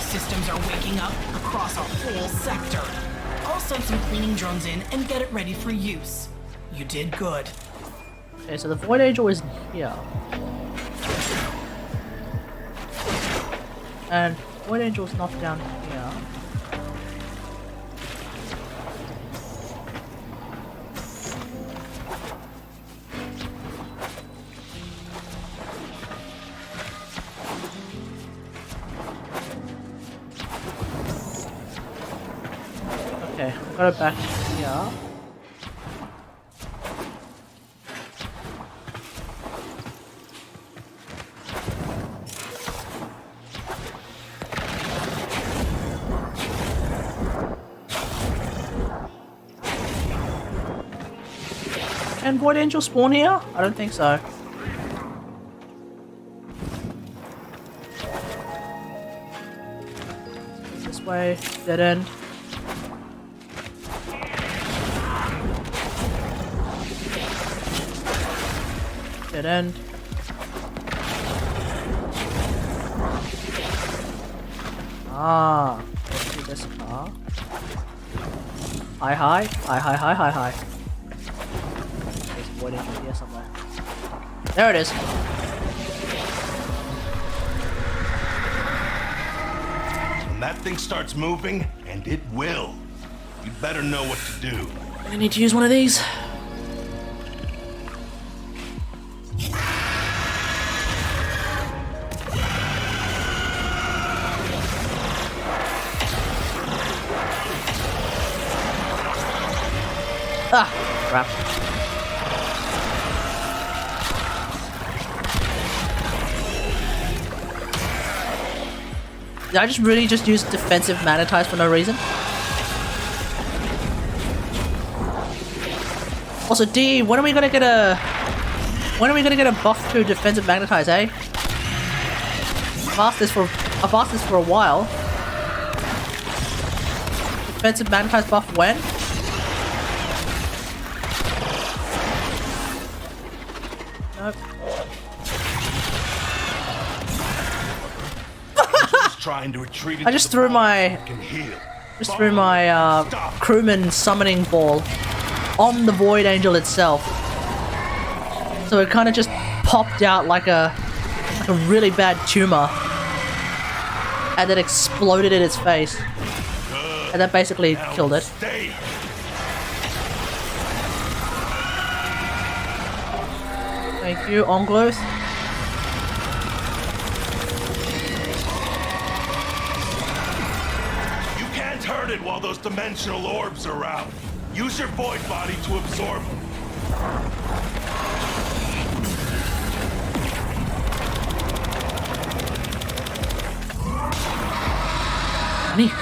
Systems are waking up across a whole sector. I'll send some cleaning drones in and get it ready for use. You did good. Okay, so the Void Angel is here. And Void Angel's not down here. Okay, I've got it back here. Can Void Angel spawn here? I don't think so. This way, dead end. Dead end. Ah, let's do this car. Hi. There's Void Angel here somewhere. There it is. When that thing starts moving, and it will, you better know what to do. I need to use one of these. Ah, crap. Did I just really just use defensive magnetize for no reason? Also, D, when are we gonna get a buff to defensive magnetize, eh? I've asked this for a while. Defensive magnetize buff when? Nope. Trying to retreat I just threw my crewman summoning ball on the Void Angel itself, so it kind of just popped out like a really bad tumor, and then exploded in its face, and that basically killed it. Thank you, Ongloth. Hurt it while those dimensional orbs are out. Use your void body to absorb them. Me.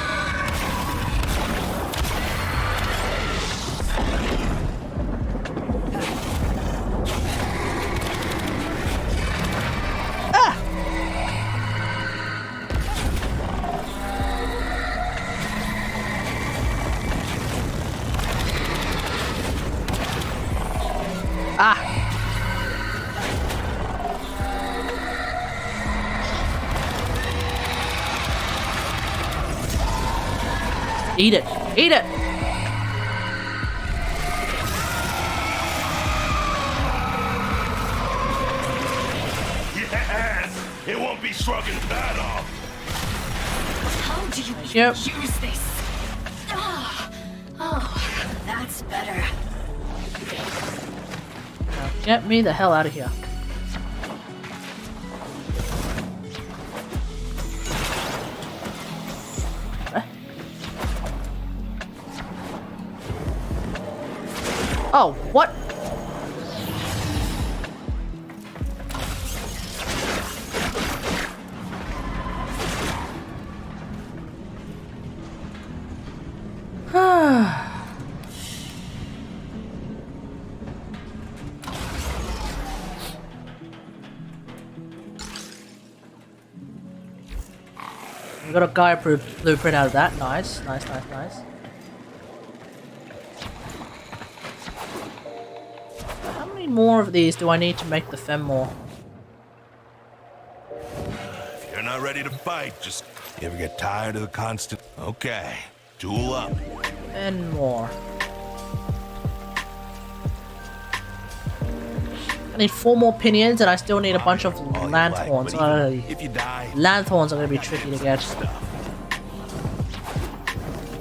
Eat it! Eat it! Yes! It won't be shrugging that off. How do you Yep. use this? Oh, that's better. Now get me the hell out of here. Oh, what? We got a guy blueprint out of that. Nice. How many more of these do I need to make the Fem more? If you're not ready to fight, just you ever get tired of the constant? Okay, tool up. And more. I need 4 more pinions, and I still need a bunch of All you lanthorns. like, but even if you die, Lanthorns are going to be tricky to get.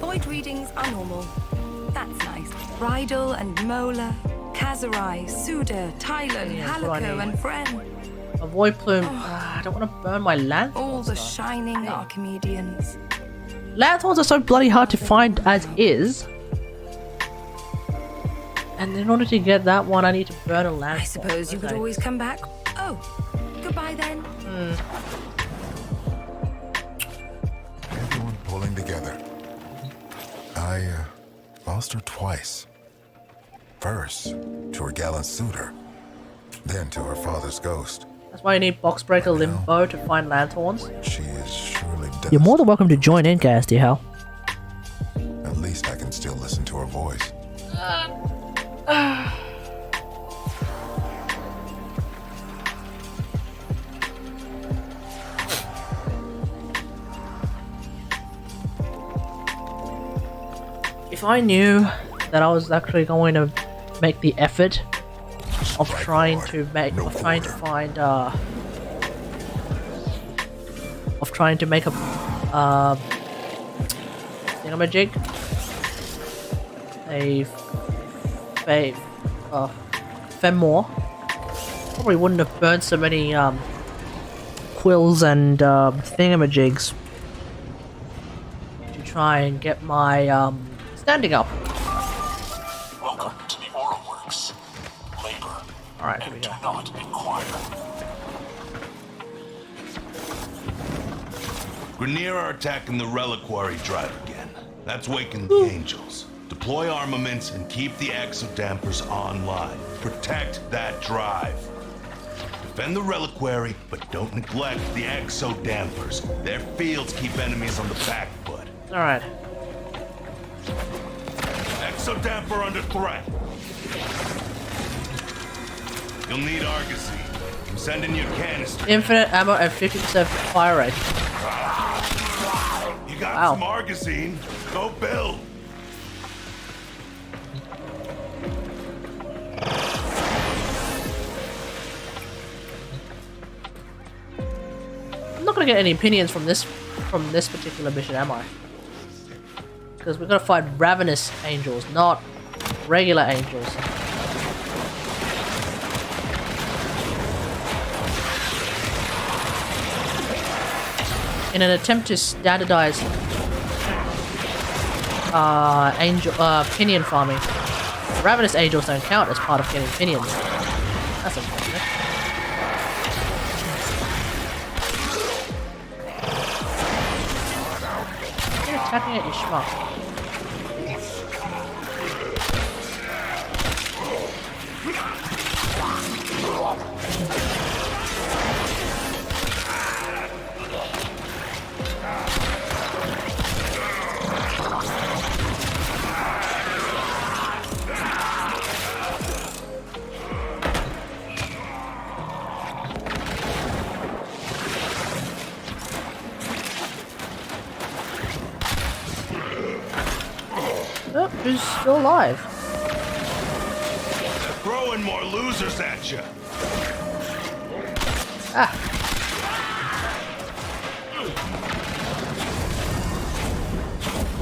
Void readings are normal. That's nice. Bridal and Mola, Kazarai, Suda, Tylan, Yeah, that's what I Halico, need. and Fren. A void plume. I don't want to burn my lanthorns. All the though. shining Archimedeans. Lanthorns are so bloody hard to find as is. And in order to get that one, I need to burn a lanthorn. I suppose you could Okay. always come back. Oh, goodbye then. Everyone pulling together. I lost her twice. First, to her gallant suitor. Then to her father's ghost. That's why you need box breaker limbo to find lanthorns. She is surely dead. You're more than welcome to join in, Gasty Hal. At least I can still listen to her voice. If I knew that I was actually going to make the effort of trying to make, of trying to find, of trying to make a, thingamajig, Femmore, probably wouldn't have burned so many, quills and, thingamajigs to try and get my, standing up. Welcome to the Aura Works. Labor. Alright, here we And go. do not inquire. Grineer are attacking the reliquary drive again. That's waking the angels. Deploy armaments and keep the exodampers online. Protect that drive. Defend the reliquary, but don't neglect the exodampers. Their fields keep enemies on the back foot. Alright. Exodamper under threat. You'll need Argosy. I'm sending you a canister. Infinite ammo and 50% fire rate. You got Wow. some Argosine. Go build. I'm not gonna get any opinions from this particular mission, am I? Because we're gonna fight ravenous angels, not regular angels. In an attempt to standardize pinion farming, ravenous angels don't count as part of getting pinions. That's unfortunate. You're attacking at you, schmuck. Oh, who's still alive? They're throwing more losers at you. Ah.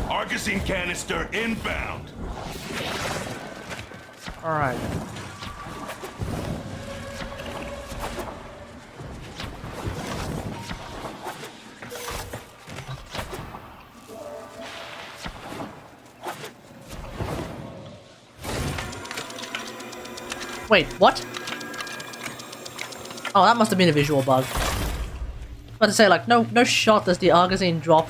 Argosine canister inbound. Alright. Wait, what? Oh, that must have been a visual bug. I was about to say, like, no shot does the Argosine drop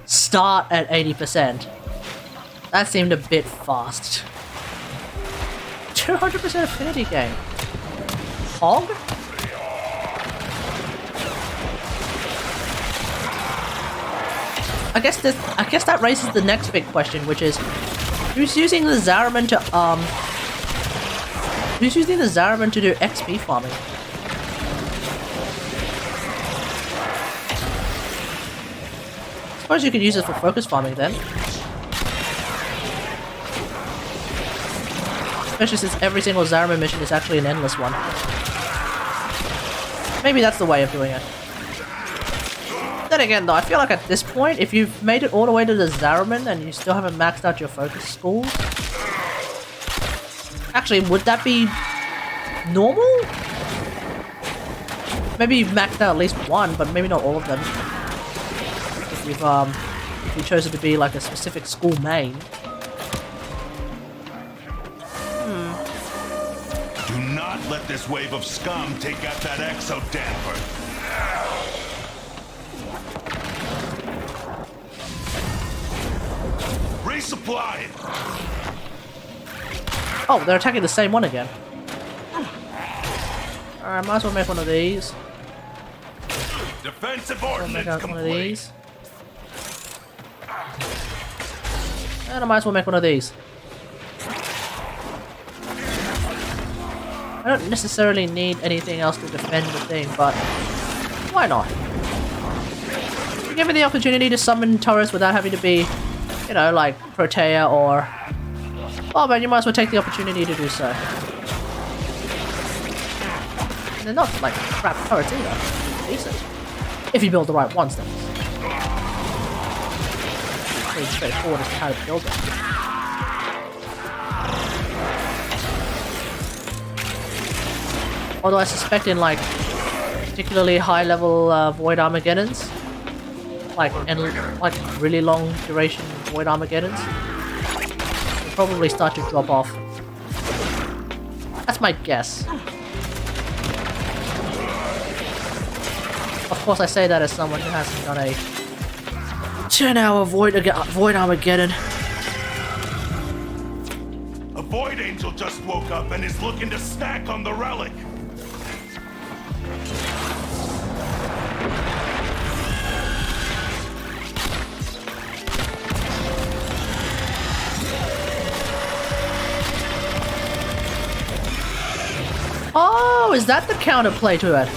start at 80%. That seemed a bit fast. 200% affinity gain. Hog? I guess that raises the next big question, which is who's using the Zaraman to who's using the Zaraman to do XP farming? I suppose you could use it for focus farming then. Especially since every single Zariman mission is actually an endless one. Maybe that's the way of doing it. Then again though, I feel like at this point, if you've made it all the way to the Zariman and you still haven't maxed out your focus schools... Actually, would that be... normal? Maybe you've maxed out at least one, but maybe not all of them. If you've, chosen to be like a specific school main. Do not let this wave of scum take out that exo damper. Resupply it. Oh, they're attacking the same one again. Alright, might as well make one of these. Defensive I'll ordnance make out one of complete. these. And I might as well make one of these. I don't necessarily need anything else to defend the thing, but why not? Give me the opportunity to summon turrets without having to be, you know, like Protea or... Oh man, you might as well take the opportunity to do so. And they're not like crap turrets either. Decent. If you build the right ones, then. Pretty straightforward as to how to build them. Although I suspect in like particularly high level Void Armageddons, like really long duration Void Armageddons, will probably start to drop off. That's my guess. Of course, I say that as someone who hasn't done a 10-hour Void Armageddon. A Void Angel just woke up and is looking to snack on the relic. Oh, is that the counterplay to it?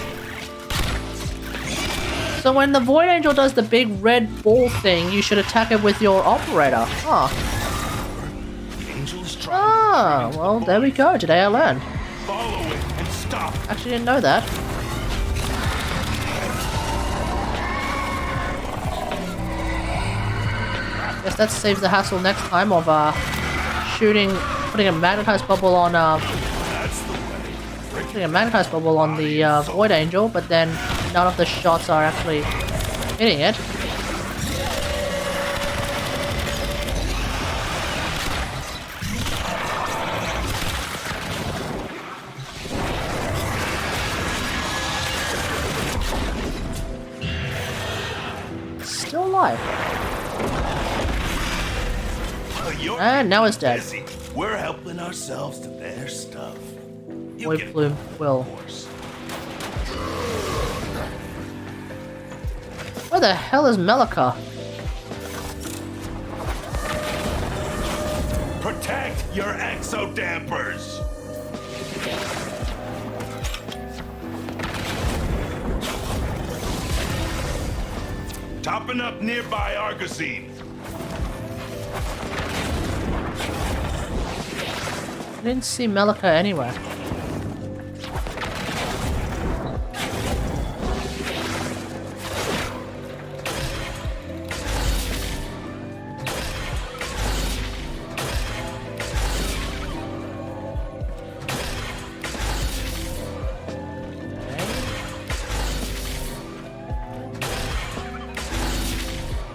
So when the Void Angel does the big red ball thing, you should attack it with your operator. Huh. Ah, well, there we go. Today I learned. Follow it and stop. Actually didn't know that. Guess that saves the hassle next time of putting a magnetized bubble on putting a magnetized bubble on the Void Angel, but then none of the shots are actually hitting it. Still alive. And now it's dead. We're helping ourselves to their stuff. Void Plume will. Where the hell is Melika? Protect your exo dampers. Topping up nearby Argosine. I didn't see Melika anywhere.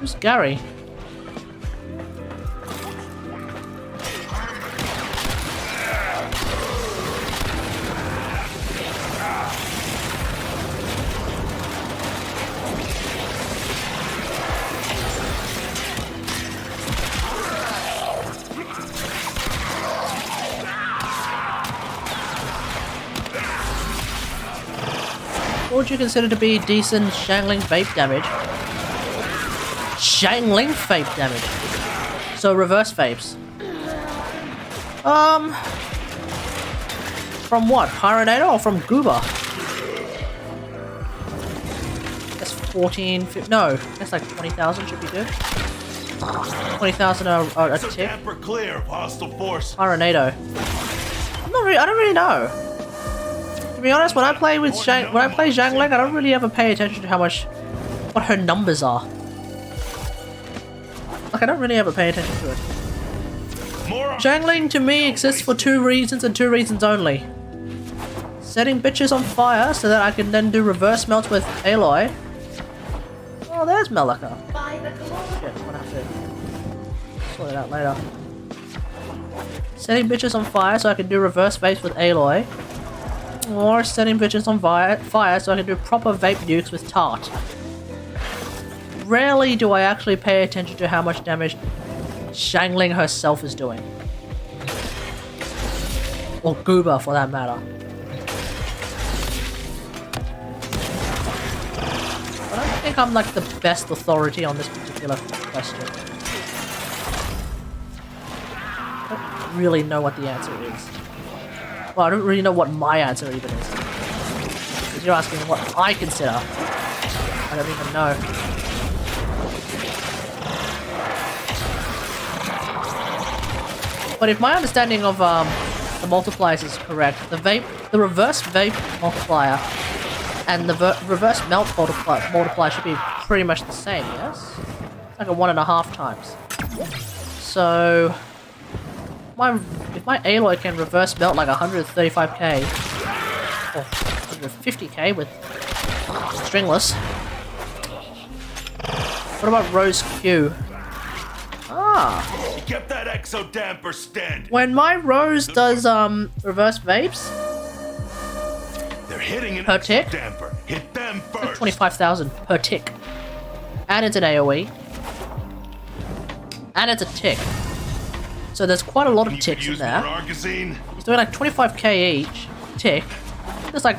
Who's Gary? What would you consider to be decent Shangling Vape damage? Shangling Vape damage. So reverse vapes. From what? Pyronator or from Goober? That's 14, no, that's like 20,000 should be good. 20,000 a tick. Damper clear of hostile force. Pyronado. I don't really know. To be honest, when I play Zhangling, I don't really ever pay attention to what her numbers are. Like, I don't really ever pay attention to it. Zhangling to me exists for 2 reasons and 2 reasons only. Setting bitches on fire so that I can then do reverse melts with Aloy. Oh, there's Melika. Shit, I'm gonna have to sort it out later. Setting bitches on fire so I can do reverse vapes with Aloy. Or setting bitches on fire so I can do proper vape nukes with Tart. Rarely do I actually pay attention to how much damage Zhangling herself is doing. Or Gooba for that matter. I don't think I'm like the best authority on this particular question. I don't really know what the answer is. Well, I don't really know what my answer even is. Because you're asking what I consider. I don't even know. But if my understanding of the multipliers is correct, the reverse vape multiplier and the reverse melt multiplier should be pretty much the same, yes? Like a 1.5 times. So if my Aloy can reverse melt like 135k or 150k with stringless, what about Rose Q? Ah. Get that exo damper stand. When my Rose does reverse vapes, they're hitting an per tick. Damper. Hit them first. Like 25,000 per tick. And it's an AoE. And it's a tick. So there's quite a lot of ticks in there. He's doing like 25k each tick. There's like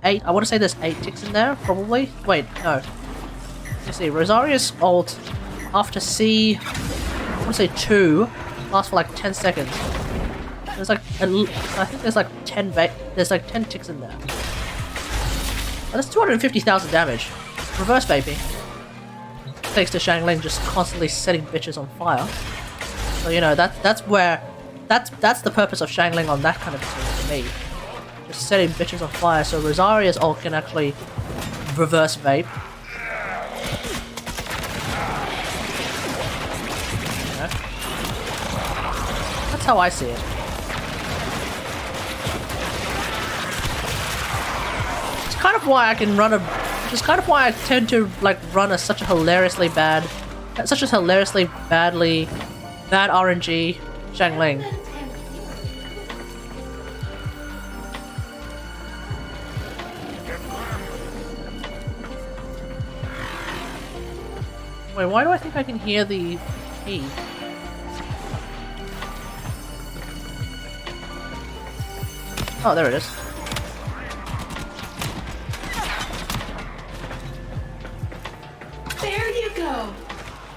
8, I want to say there's 8 ticks in there, probably. Wait, no. Let's see, Rosaria's ult after C, I want to say 2, lasts for like 10 seconds. There's like, I think there's like 10 ticks in there. And that's 250,000 damage. Reverse vaping. Thanks to Zhangling just constantly setting bitches on fire. So you know that's the purpose of Zhangling on that kind of thing for me. Just setting bitches on fire so Rosaria's ult can actually reverse vape. You know? That's how I see it. It's kind of why I can run which is kind of why I tend to like run such a hilariously bad RNG Zhangling. Wait, why do I think I can hear the key? Oh, there it is. There you go.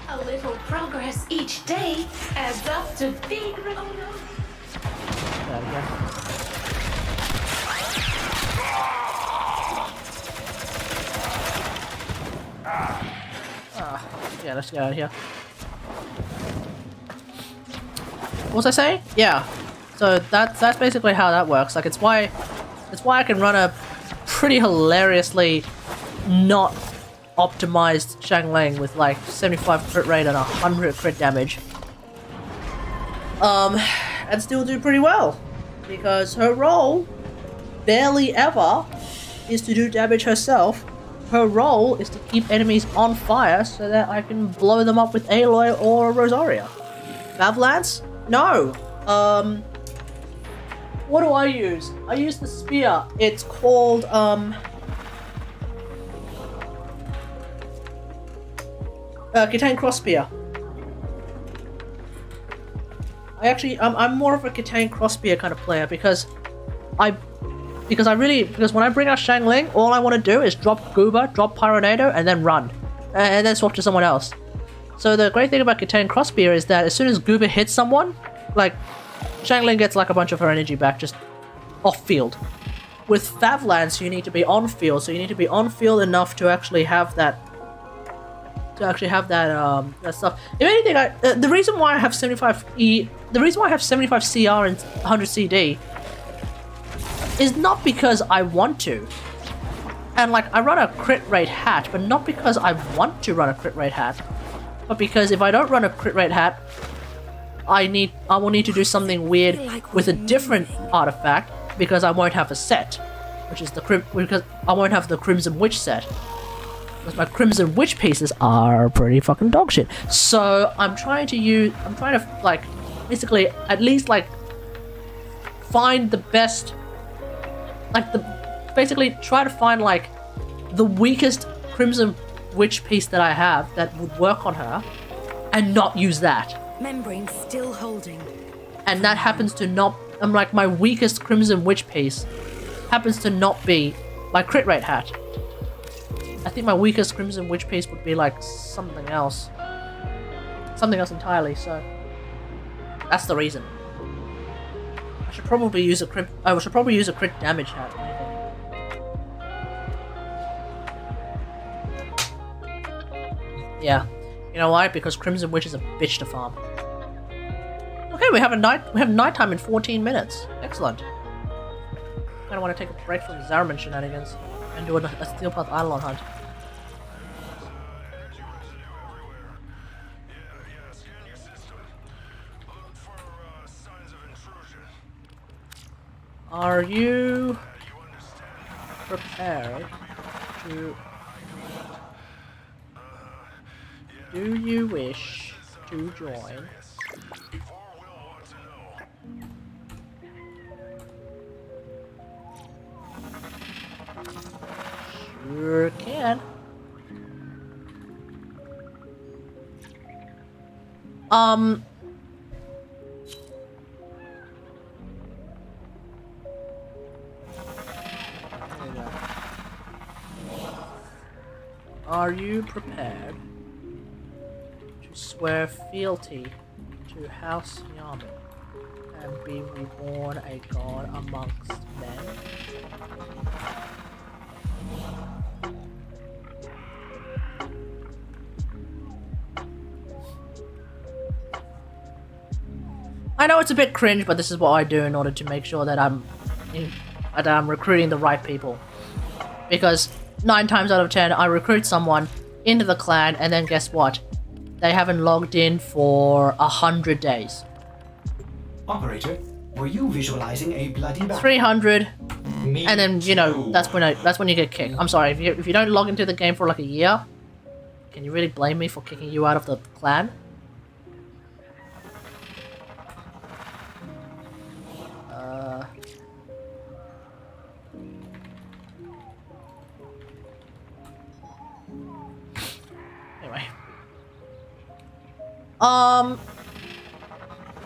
A little progress each day adds up to big results. There we go. Yeah, let's get out of here. What was I saying? Yeah. So that's basically how that works. Like it's why I can run a pretty hilariously not optimized Zhangling with like 75 crit rate and 100 crit damage. And still do pretty well. Because her role barely ever is to do damage herself. Her role is to keep enemies on fire so that I can blow them up with Aloy or Rosaria. Avalanche? No. What do I use? I use the spear. It's called, Kitane Cross Spear. I'm more of a Kitane Cross Spear kind of player because when I bring out Zhangling, all I want to do is drop Gooba, drop Pyronado, and then run. And then swap to someone else. So the great thing about Kitane Cross Spear is that as soon as Gooba hits someone, like, Zhangling gets like a bunch of her energy back just off field. With Favlance, you need to be on field, so you need to be on field enough to actually have that. That stuff. If anything, the reason why I have 75 CR and 100 CD is not because I want to. And like, I run a crit rate hat, but not because I want to run a crit rate hat, but because if I don't run a crit rate hat, I will need to do something weird with a different artifact because I won't have a set, which is because I won't have the Crimson Witch set. Because my Crimson Witch pieces are pretty fucking dog shit. So I'm trying to like, basically at least like find the best, like basically try to find like the weakest Crimson Witch piece that I have that would work on her, and not use that. Membrane still holding. And that happens to not. I'm like, my weakest Crimson Witch piece happens to not be my crit rate hat. I think my weakest Crimson Witch piece would be like something else entirely. So that's the reason. I should probably use a crit damage hat. Yeah, you know why? Because Crimson Witch is a bitch to farm. Okay, we have nighttime in 14 minutes. Excellent. I don't want to take a break from Zariman shenanigans and do a Steel Path Eidolon hunt. Are you prepared to... Do you wish to join? Sure can. Are you prepared to swear fealty to House Yaman and be reborn a god amongst men? I know it's a bit cringe, but this is what I do in order to make sure that I'm recruiting the right people. Because 9 times out of 10, I recruit someone into the clan, and then guess what? They haven't logged in for 100 days. Operator, were you visualizing a bloody battle? 300, Me and then you know too. that's when you get kicked. I'm sorry if you don't log into the game for like a year. Can you really blame me for kicking you out of the clan? Anyway.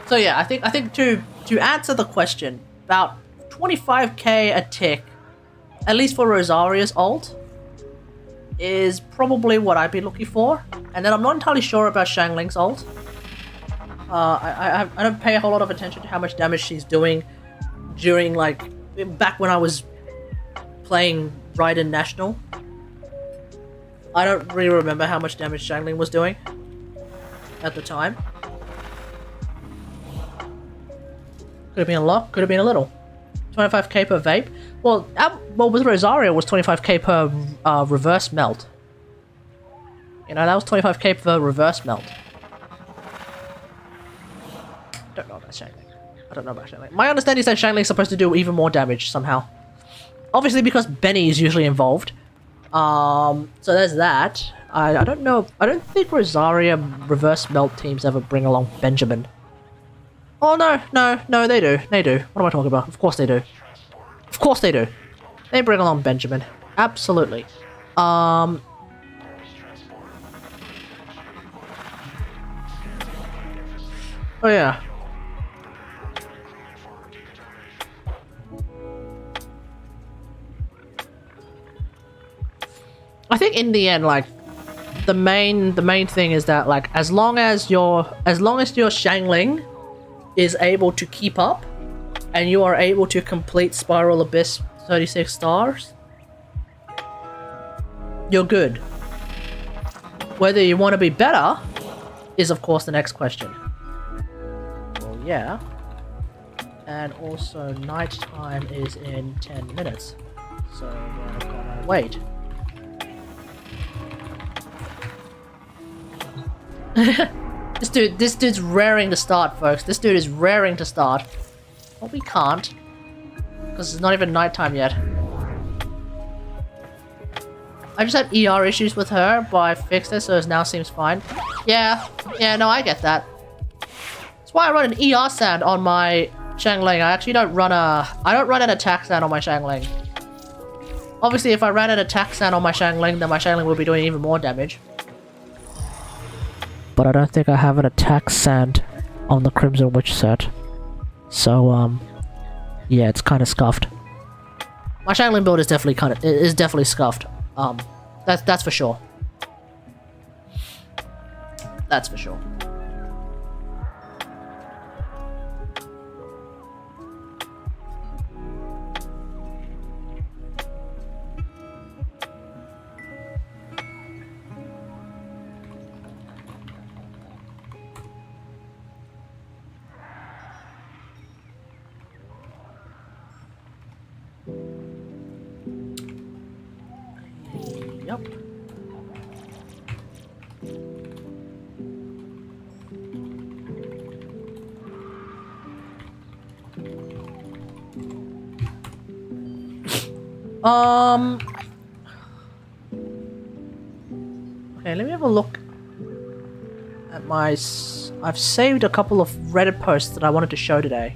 So yeah, I think to answer the question, about 25k a tick, at least for Rosaria's ult, is probably what I'd be looking for. And then I'm not entirely sure about Shangling's ult. I don't pay a whole lot of attention to how much damage she's doing during, like, back when I was playing Raiden National. I don't really remember how much damage Shangling was doing at the time. Could have been a lot, could have been a little. 25k per vape. Well, with Rosario it was 25k per reverse melt. You know, that was 25k per reverse melt. I don't know about Shangling. My understanding is that Shangling's supposed to do even more damage somehow. Obviously because Benny is usually involved. So there's that. I don't know. I don't think Rosaria reverse melt teams ever bring along Benjamin. Oh no, they do. What am I talking about? Of course they do. Of course they do. They bring along Benjamin. Absolutely. Oh yeah. I think in the end, like, the main thing is that, like, as long as your Shangling is able to keep up, and you are able to complete Spiral Abyss 36 stars, you're good. Whether you want to be better is, of course, the next question. Well, yeah. And also night time is in 10 minutes. So we're gonna wait. This dude's raring to start, folks. This dude is raring to start. But we can't. Because it's not even nighttime yet. I just had ER issues with her, but I fixed it, so it now seems fine. Yeah, no, I get that. That's why I run an ER sound on my Xiangling. I actually don't run an attack sound on my Xiangling. Obviously, if I ran an attack sound on my Xiangling, then my Xiangling would be doing even more damage. But I don't think I have an attack sound on the Crimson Witch set. So, yeah, it's kind of scuffed. My Xiangling build is definitely scuffed. That's for sure. That's for sure. Yep. Okay, let me have a look at my... I've saved a couple of Reddit posts that I wanted to show today.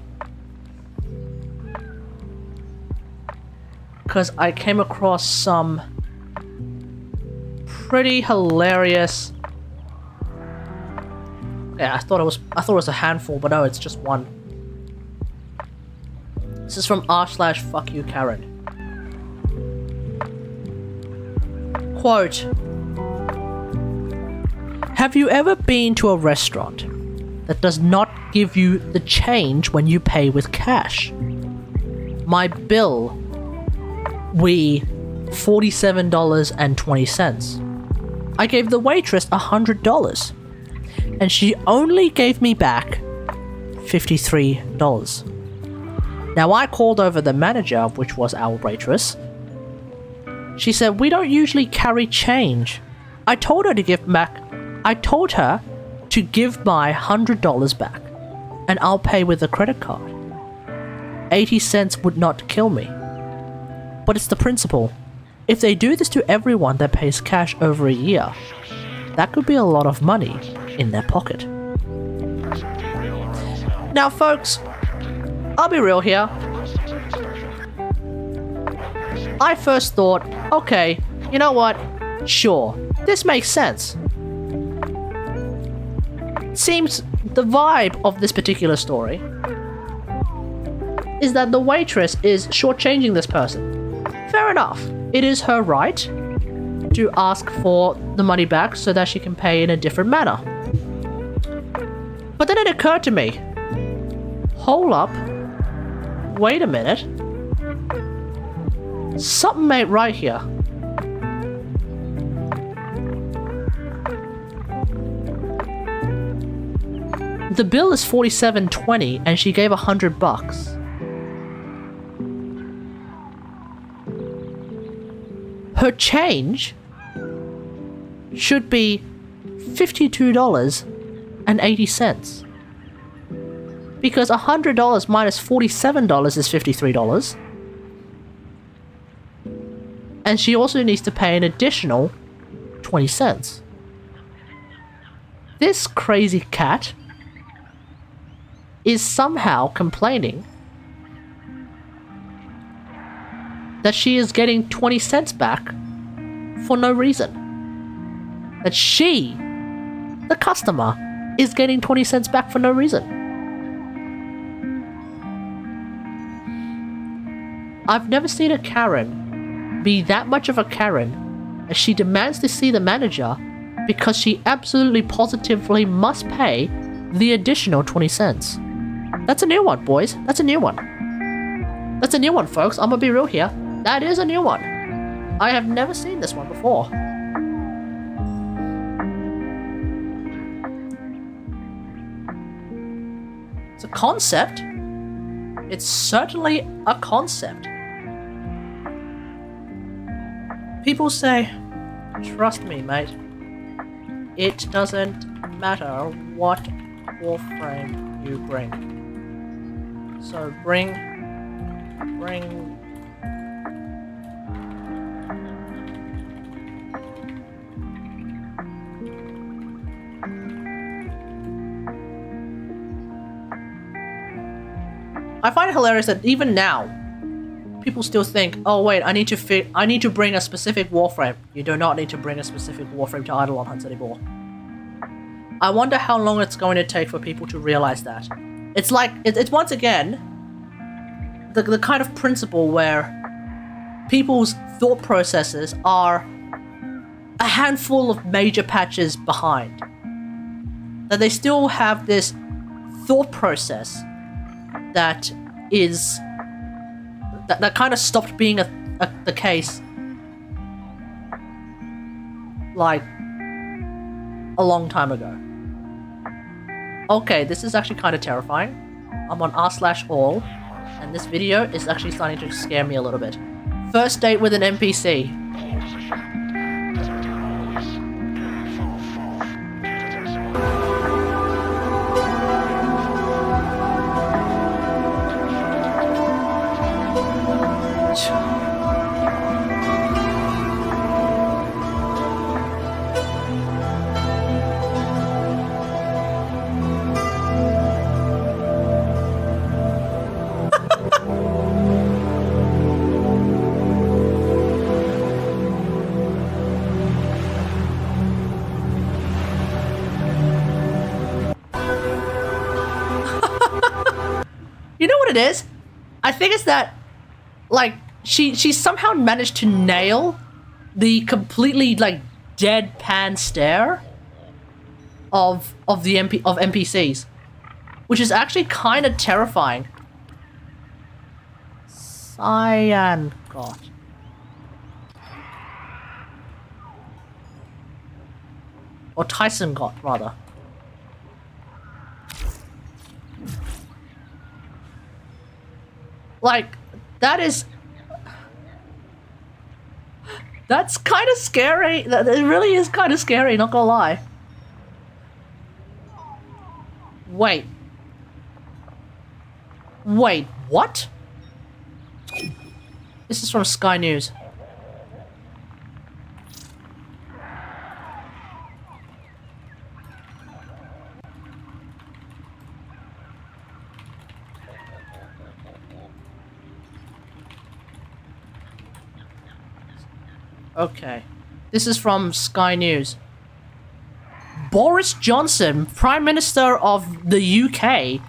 Because I came across some pretty hilarious... Yeah, I thought it was a handful, but no, it's just one. This is from r/fuckyouKaren. Quote: have you ever been to a restaurant that does not give you the change when you pay with cash? My bill, $47.20. I gave the waitress $100, and she only gave me back $53. Now I called over the manager, which was our waitress. She said, we don't usually carry change. I told her to give my $100 back, and I'll pay with a credit card. 80 cents would not kill me. But it's the principle. If they do this to everyone that pays cash over a year, that could be a lot of money in their pocket. Now folks, I'll be real here. I first thought, okay, you know what? Sure, this makes sense. Seems the vibe of this particular story is that the waitress is shortchanging this person. Fair enough. It is her right to ask for the money back so that she can pay in a different manner. But then it occurred to me, hold up, wait a minute, something ain't right here. The bill is $47.20 and she gave $100. Her change should be $52.80. Because $100 minus $47 is $53. And she also needs to pay an additional 20 cents. This crazy cat is somehow complaining that she is getting 20 cents back for no reason. That she, the customer, is getting 20 cents back for no reason. I've never seen a Karen be that much of a Karen as she demands to see the manager because she absolutely positively must pay the additional 20 cents. That's a new one, boys. That's a new one. That's a new one, folks. I'm gonna be real here. That is a new one. I have never seen this one before. It's a concept. It's certainly a concept. People say, trust me, mate, it doesn't matter what warframe you bring. So bring... I find it hilarious that even now, people still think, oh wait, I need to bring a specific warframe. You do not need to bring a specific warframe to Eidolon Hunts anymore. I wonder how long it's going to take for people to realize that. It's like, it's once again, the kind of principle where people's thought processes are a handful of major patches behind. That they still have this thought process that is... That kind of stopped being the case like a long time ago. Okay, this is actually kind of terrifying. I'm on r/all, and this video is actually starting to scare me a little bit. First date with an NPC. You know what it is? I think it's that, like, she somehow managed to nail the completely, like, deadpan stare of NPCs, which is actually kind of terrifying. Cyan God. Or Tyson God, rather. Like, that's kind of scary. It really is kind of scary, not gonna lie. Wait, what? This is from Sky News. Okay. This is from Sky News. Boris Johnson, Prime Minister of the UK,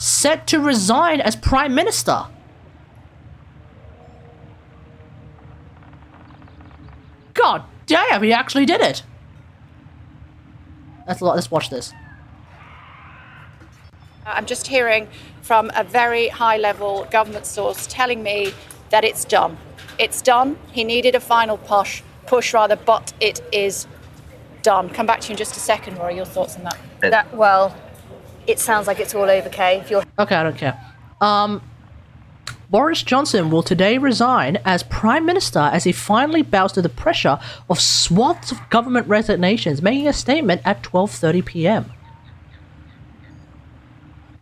set to resign as Prime Minister. God damn, he actually did it. That's a lot. Let's watch this. I'm just hearing from a very high-level government source telling me that it's done. It's done. He needed a final push, but it is done. Come back to you in just a second, Rory. Your thoughts on that? Well, it sounds like it's all over, Kay. If you're... Okay, I don't care. Boris Johnson will today resign as Prime Minister as he finally bows to the pressure of swaths of government resignations, making a statement at 12:30 p.m.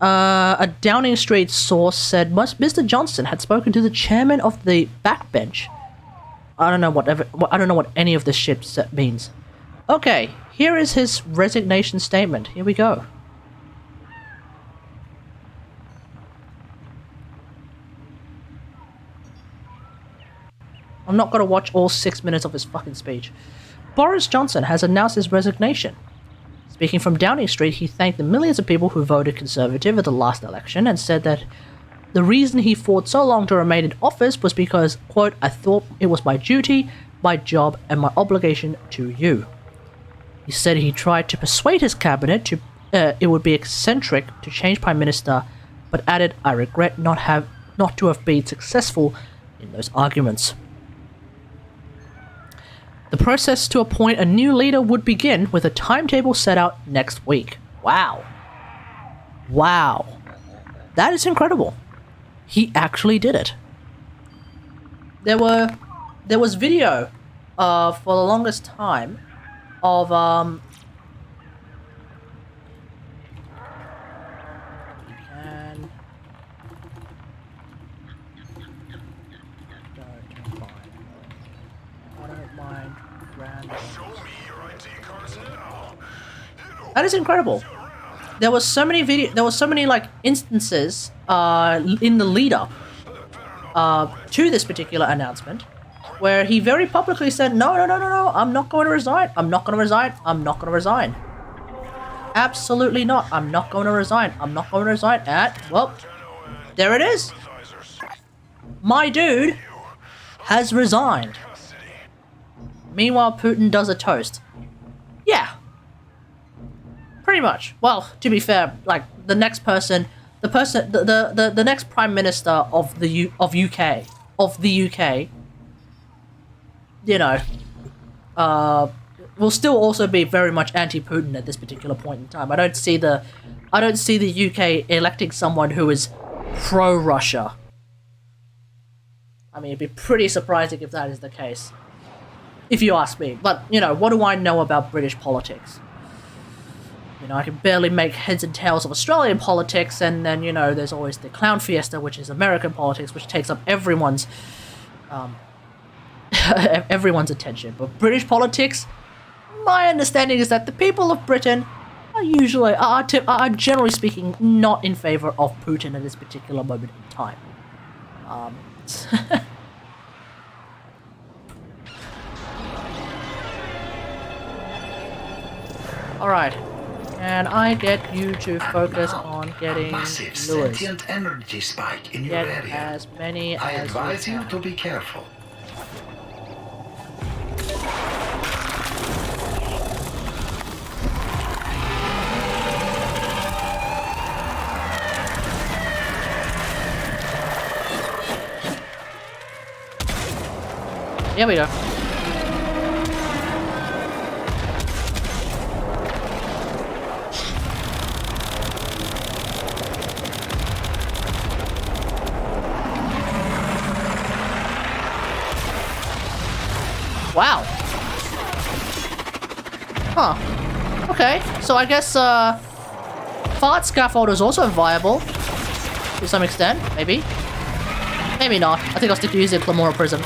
A Downing Street source said Mr. Johnson had spoken to the chairman of the backbench. I don't know what any of this shit means. Okay, here is his resignation statement. Here we go. I'm not gonna watch all 6 minutes of his fucking speech. Boris Johnson has announced his resignation. Speaking from Downing Street, he thanked the millions of people who voted Conservative at the last election and said that the reason he fought so long to remain in office was because, quote, I thought it was my duty, my job, and my obligation to you. He said he tried to persuade his cabinet it would be eccentric to change Prime Minister, but added, I regret not to have been successful in those arguments. The process to appoint a new leader would begin with a timetable set out next week. Wow. Wow. That is incredible. he actually did it. There was video for the longest time of that is incredible. There was so many like instances in the lead up to this particular announcement where he very publicly said, no, I'm not going to resign. I'm not going to resign. I'm not going to resign. Absolutely not. I'm not going to resign. I'm not going to resign. And, well, there it is. My dude has resigned. Meanwhile, Putin does a toast. Yeah. Pretty much. Well, to be fair, like, the next person, the next Prime Minister of the UK, you know, will still also be very much anti-Putin at this particular point in time. I don't see the UK electing someone who is pro-Russia. I mean, it'd be pretty surprising if that is the case, if you ask me. But, you know, what do I know about British politics? You know, I can barely make heads and tails of Australian politics, and then, you know, there's always the clown fiesta, which is American politics, which takes up everyone's everyone's attention. But British politics, my understanding is that the people of Britain are generally speaking not in favor of Putin at this particular moment in time. Alright, and I get you to focus on getting Massive Lewis. sentient energy spike in your Get area. as many I as advise you you can. to be careful. Here we go. Wow. Huh. Okay, so I guess fart scaffold is also viable to some extent, maybe. Maybe not. I think I'll stick to using Clamora Prism.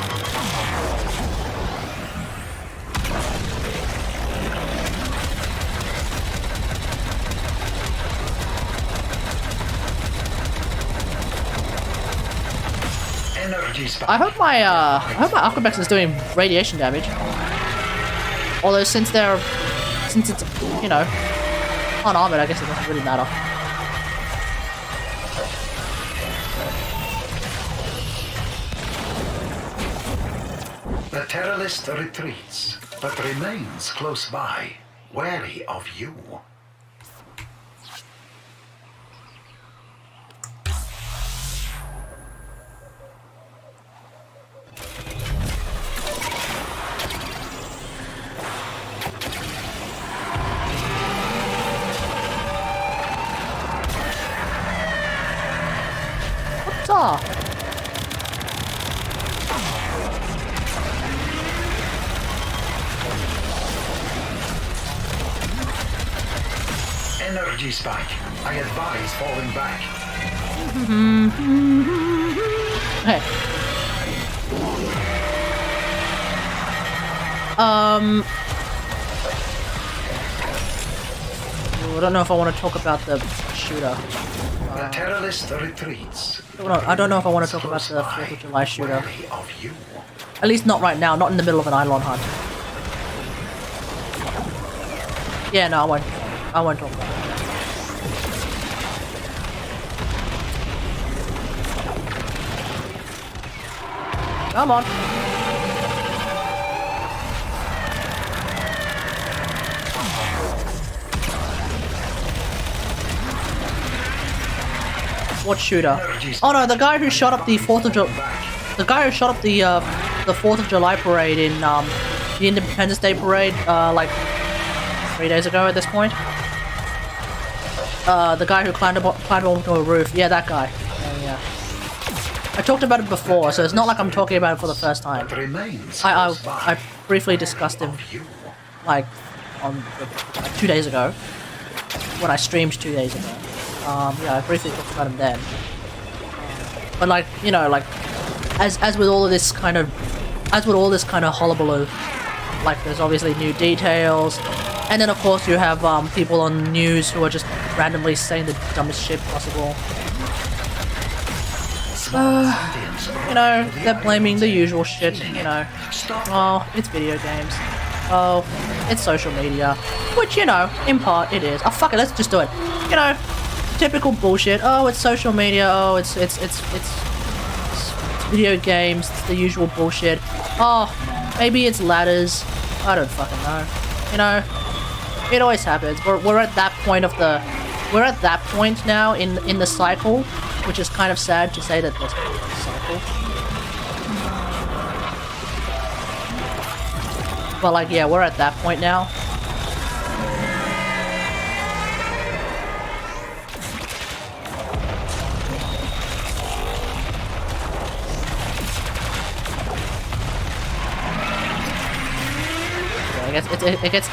I hope my Aquabex is doing radiation damage. Although since it's, you know, unarmored, I guess it doesn't really matter. The terrorist retreats, but remains close by, wary of you. What's up? Energy spike. I advise falling back. Hey. I don't know if I want to talk about the shooter. The terrorist retreats. I don't know if I want to talk about the 4th of July shooter. At least not right now, not in the middle of an Eidolon hunt. Yeah, no, I won't talk about it. Come on. What shooter? Oh no, the guy who shot up the 4th of July. The guy who shot up the 4th of July parade in the Independence Day parade like 3 days ago at this point. The guy who climbed onto a roof. Yeah, that guy. Yeah. I talked about it before, so it's not like I'm talking about it for the first time. I briefly discussed him, like, like 2 days ago, when I streamed 2 days ago. Yeah, I briefly talked about him then. But like, you know, like, as with all of this kind of hullabaloo, like, there's obviously new details, and then of course you have people on news who are just randomly saying the dumbest shit possible. You know, they're blaming the usual shit, you know. Oh, it's video games. Oh, it's social media. Which, you know, in part it is. Oh, fuck it, let's just do it. You know, typical bullshit. Oh, it's social media. Oh, it's video games. It's the usual bullshit. Oh, maybe it's ladders. I don't fucking know. You know, it always happens. We're at that point of the... We're at that point now in the cycle, which is kind of sad to say that there's a cycle. But like, yeah, we're at that point now. Yeah, I guess it gets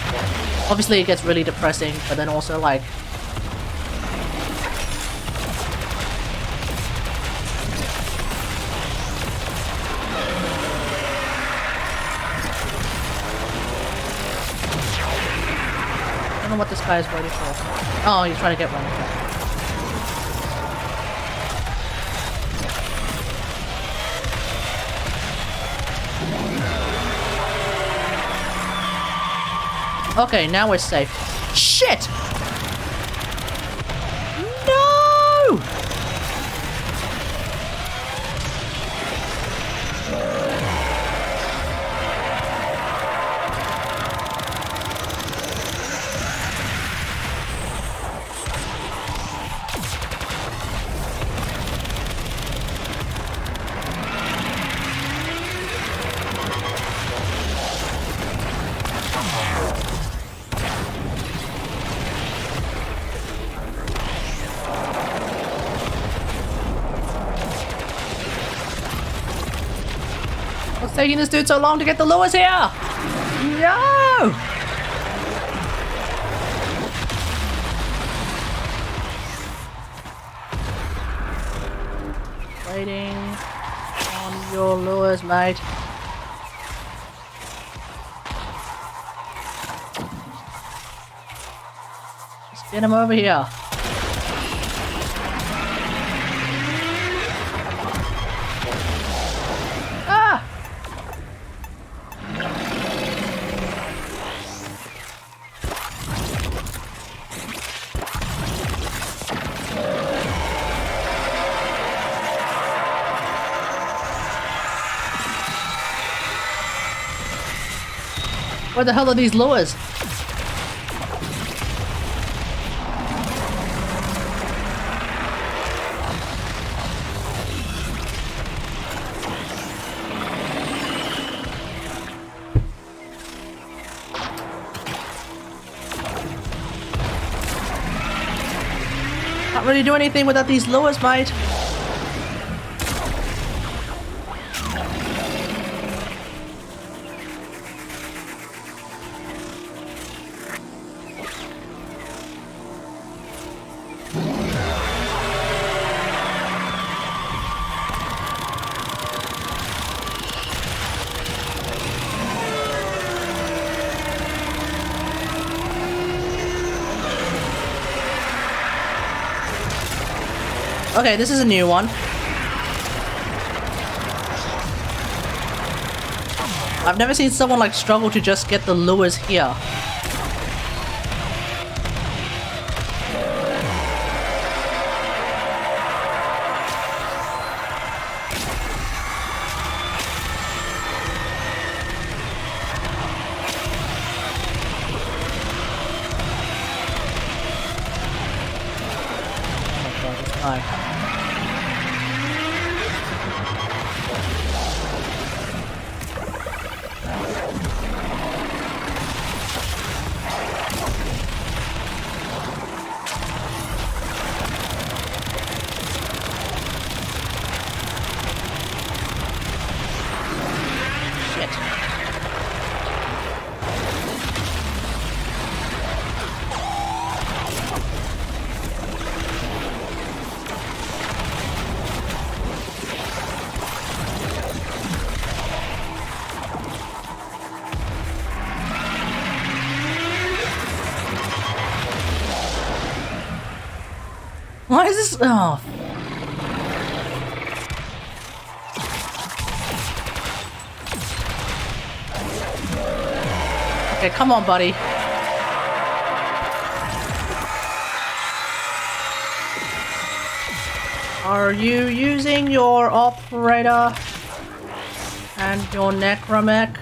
obviously it gets really depressing, but then also like. I don't know what this guy is waiting for. Oh, he's trying to get one. Okay, now we're safe. Shit! No! What's taking this dude so long to get the lures here? No! Waiting on your lures, mate. Just get him over here. Where the hell are these lures? Can't really do anything without these lures, mate. Okay, this is a new one. I've never seen someone like struggle to just get the lures here. is this? Oh. Okay, come on, buddy. Are you using your operator and your necromech?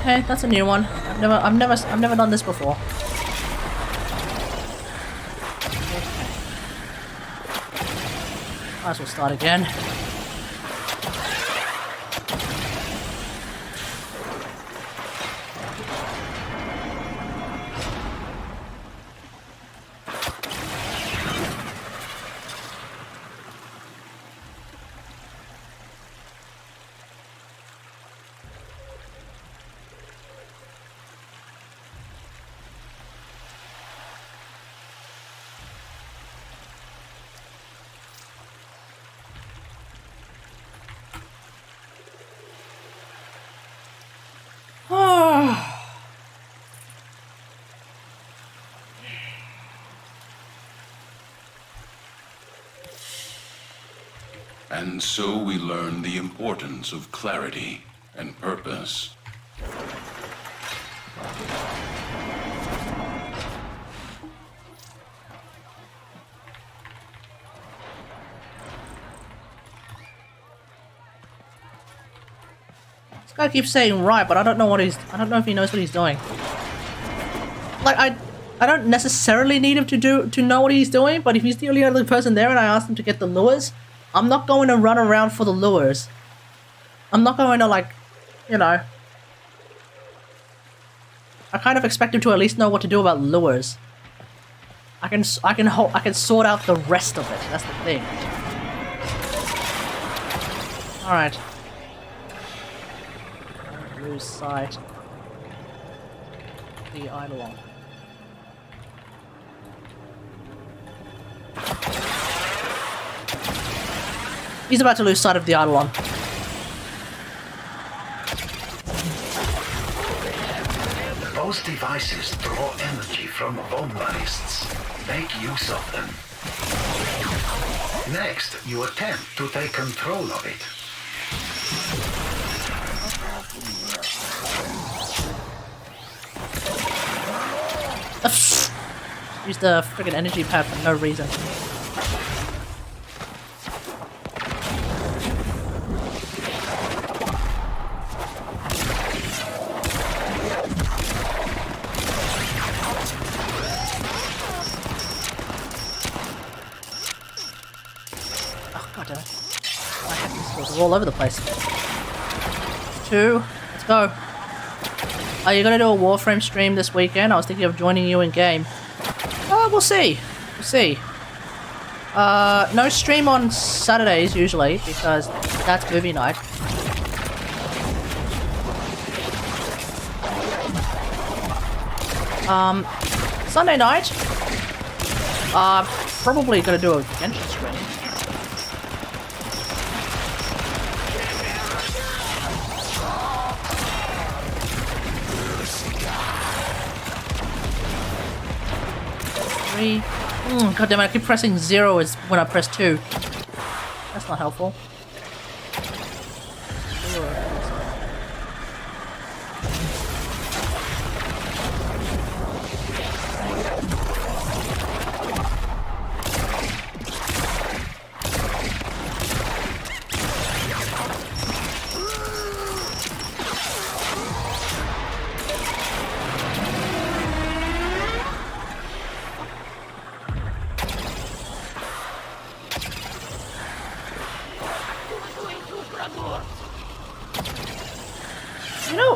Okay, that's a new one. I've never done this before. Okay. Might as well start again. And so we learn the importance of clarity and purpose. This guy keeps saying right, but I don't know if he knows what he's doing. Like I don't necessarily need him to know what he's doing, but if he's the only other person there and I ask him to get the lures, I'm not going to run around for the lures. I'm not going to, like, you know. I kind of expect him to at least know what to do about lures. I can sort out the rest of it. That's the thing. All right. Don't lose sight of the Eidolon. He's about to lose sight of the Eidolon. Those devices draw energy from Vonlanists. Make use of them. Next, you attempt to take control of it. Use the friggin' energy pad for no reason. All over the place. 2. Let's go. Are you gonna do a Warframe stream this weekend? I was thinking of joining you in game. We'll see. We'll see. No stream on Saturdays usually because that's movie night. Sunday night. Probably gonna do a Genshin stream. God damn it, I keep pressing 0 is when I press 2. That's not helpful.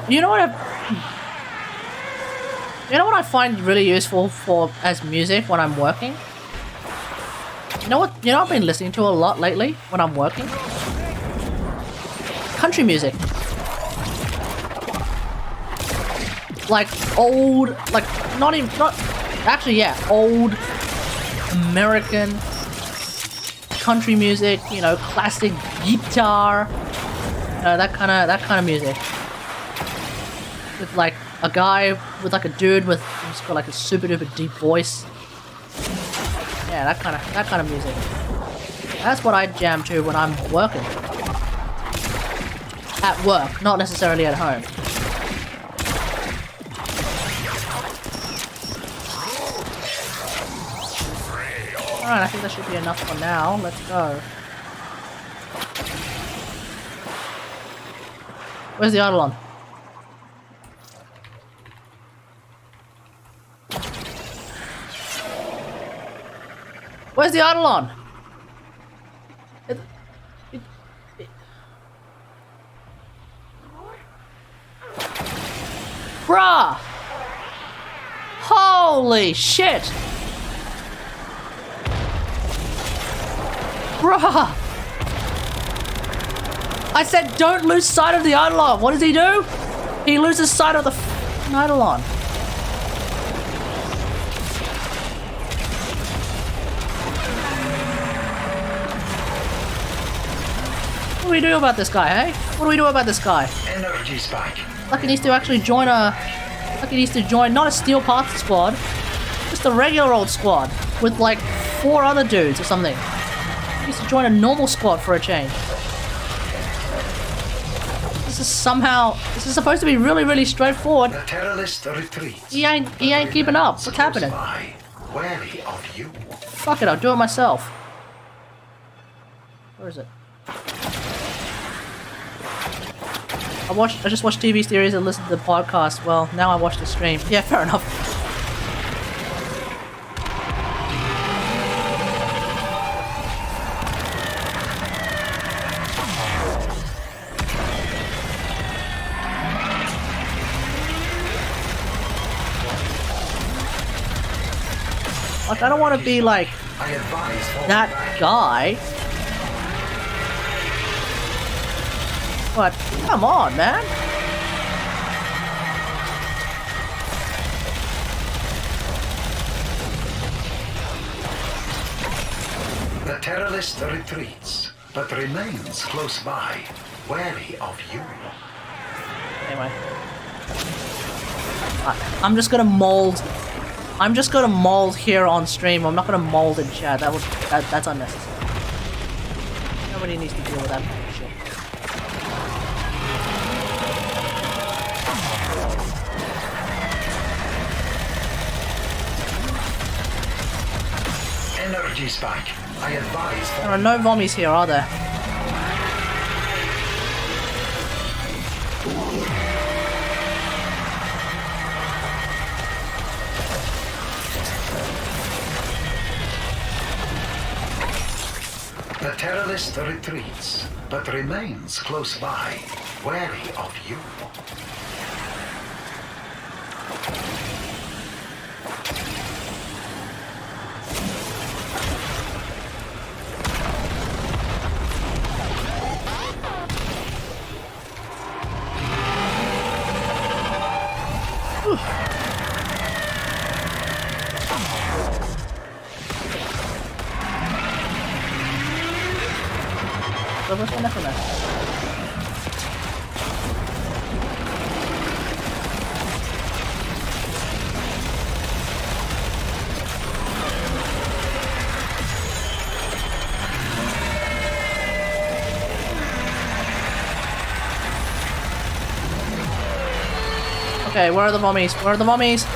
You know what? You know what I find really useful for as music when I'm working? You know what? You know what I've been listening to a lot lately when I'm working? Country music. Like old, like not actually, yeah, old American country music. You know, classic guitar. That kind of music. With like a guy with like a dude with who's got like a super duper deep voice. Yeah, that kind of music. That's what I jam to when I'm working. At work, not necessarily at home. Alright, I think that should be enough for now. Let's go. Where's the Eidolon? Where's the Eidolon? Bruh! Holy shit! Bruh! I said don't lose sight of the Eidolon. What does he do? He loses sight of the Eidolon. What do we do about this guy, hey? What do we do about this guy? Energy spike. Like he needs to actually join a... Like he needs to join not a Steel Parts squad, just a regular old squad with like 4 other dudes or something. He needs to join a normal squad for a change. This is somehow... This is supposed to be really, really straightforward. The terrorist retreats. He ain't keeping up. What's happening? Wary of you. Fuck it, I'll do it myself. Where is it? I just watched TV series and listened to the podcast. Well, now I watch the stream. Yeah, fair enough. Like, I don't want to be like that guy. But come on, man. The terrorist retreats, but remains close by, wary of you. Anyway. I'm just gonna mold. I'm just gonna mold here on stream. I'm not gonna mold in chat. That's unnecessary. Nobody needs to deal with that shit. Energy spike. I advise. There are no vommies here, are there? The terrorist retreats, but remains close by, wary of you. Where's my necromancer? Okay, where are the mummies? Where are the mummies?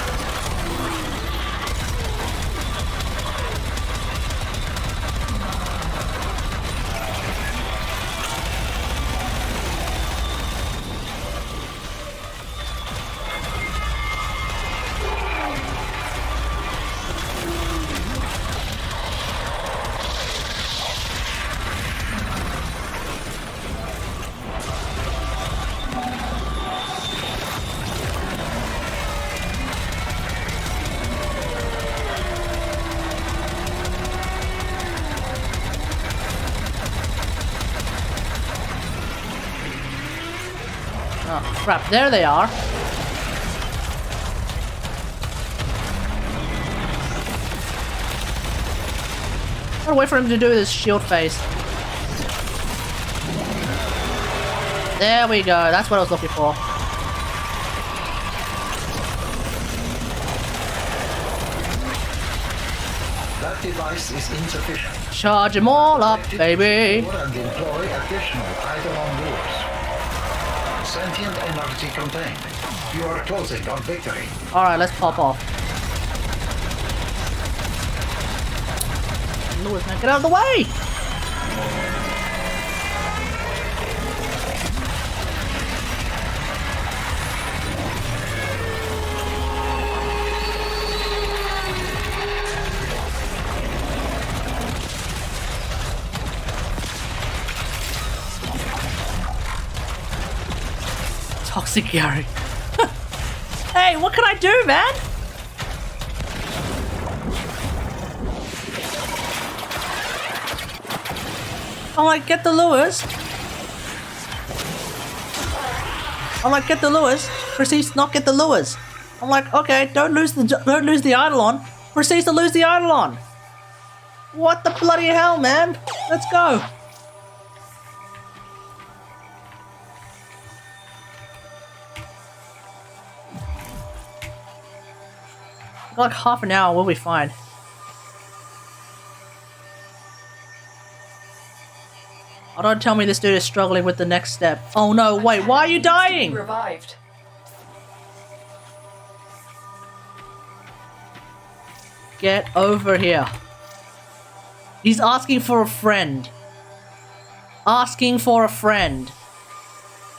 Crap, there they are. Gotta wait for him to do this shield face. There we go, that's what I was looking for. That device is insufficient. Charge them all up, baby. And deploy additional Eidolon lures. Sentient energy contained. You are closing on victory. Alright, let's pop off. Lewis, man, get out of the way! Toxic Gary. Hey, what can I do, man? I'm like, get the lures. I'm like, get the lures. Proceeds to not get the lures. I'm like, okay, don't lose the Eidolon. Proceeds to lose the Eidolon. What the bloody hell, man? Let's go. Like half an hour, we'll be fine. Oh, don't tell me this dude is struggling with the next step. Oh no, wait, why are you dying? Revived. Get over here. He's asking for a friend. Asking for a friend.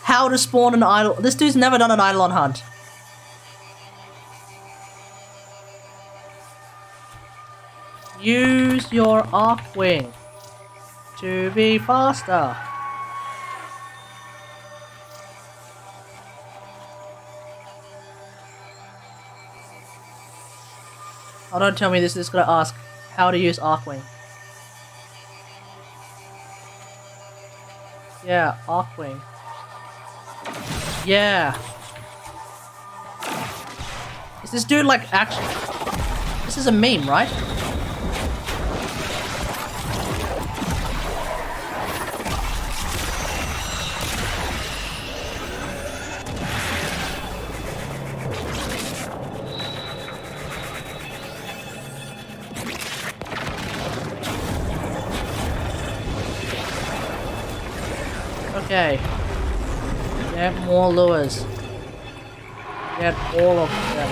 How to spawn an idol. This dude's never done an Eidolon hunt. Use your Arcwing to be faster. Oh, don't tell me this is gonna ask how to use Arcwing. Yeah, Arcwing. Yeah. Is this dude like actually... This is a meme, right? Okay. Get more lures. Get all of them.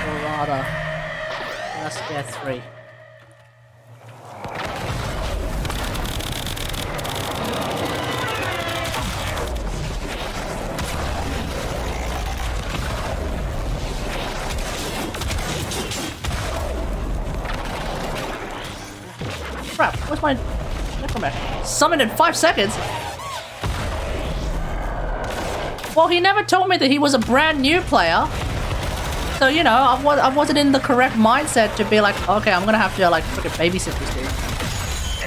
Or rather, just get 3. Crap, where's my... Summoned in 5 seconds? Well, he never told me that he was a brand new player. So, you know, I wasn't in the correct mindset to be like, okay, I'm gonna have to, like, freaking babysit this dude.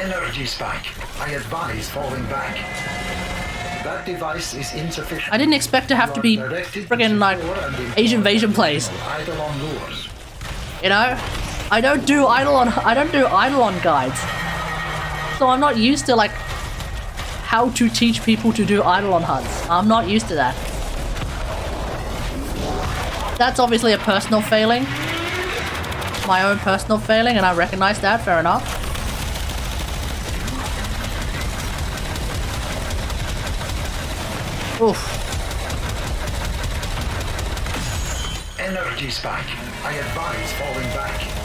Energy spike. I advise falling back. That device is insufficient. I didn't expect to have to be friggin' like Asian Invasion plays. You know? I don't do Eidolon guides. So I'm not used to like how to teach people to do Eidolon hunts. I'm not used to that. That's obviously a personal failing. My own personal failing, and I recognize that, fair enough. Oof. Energy spike. I advise falling back.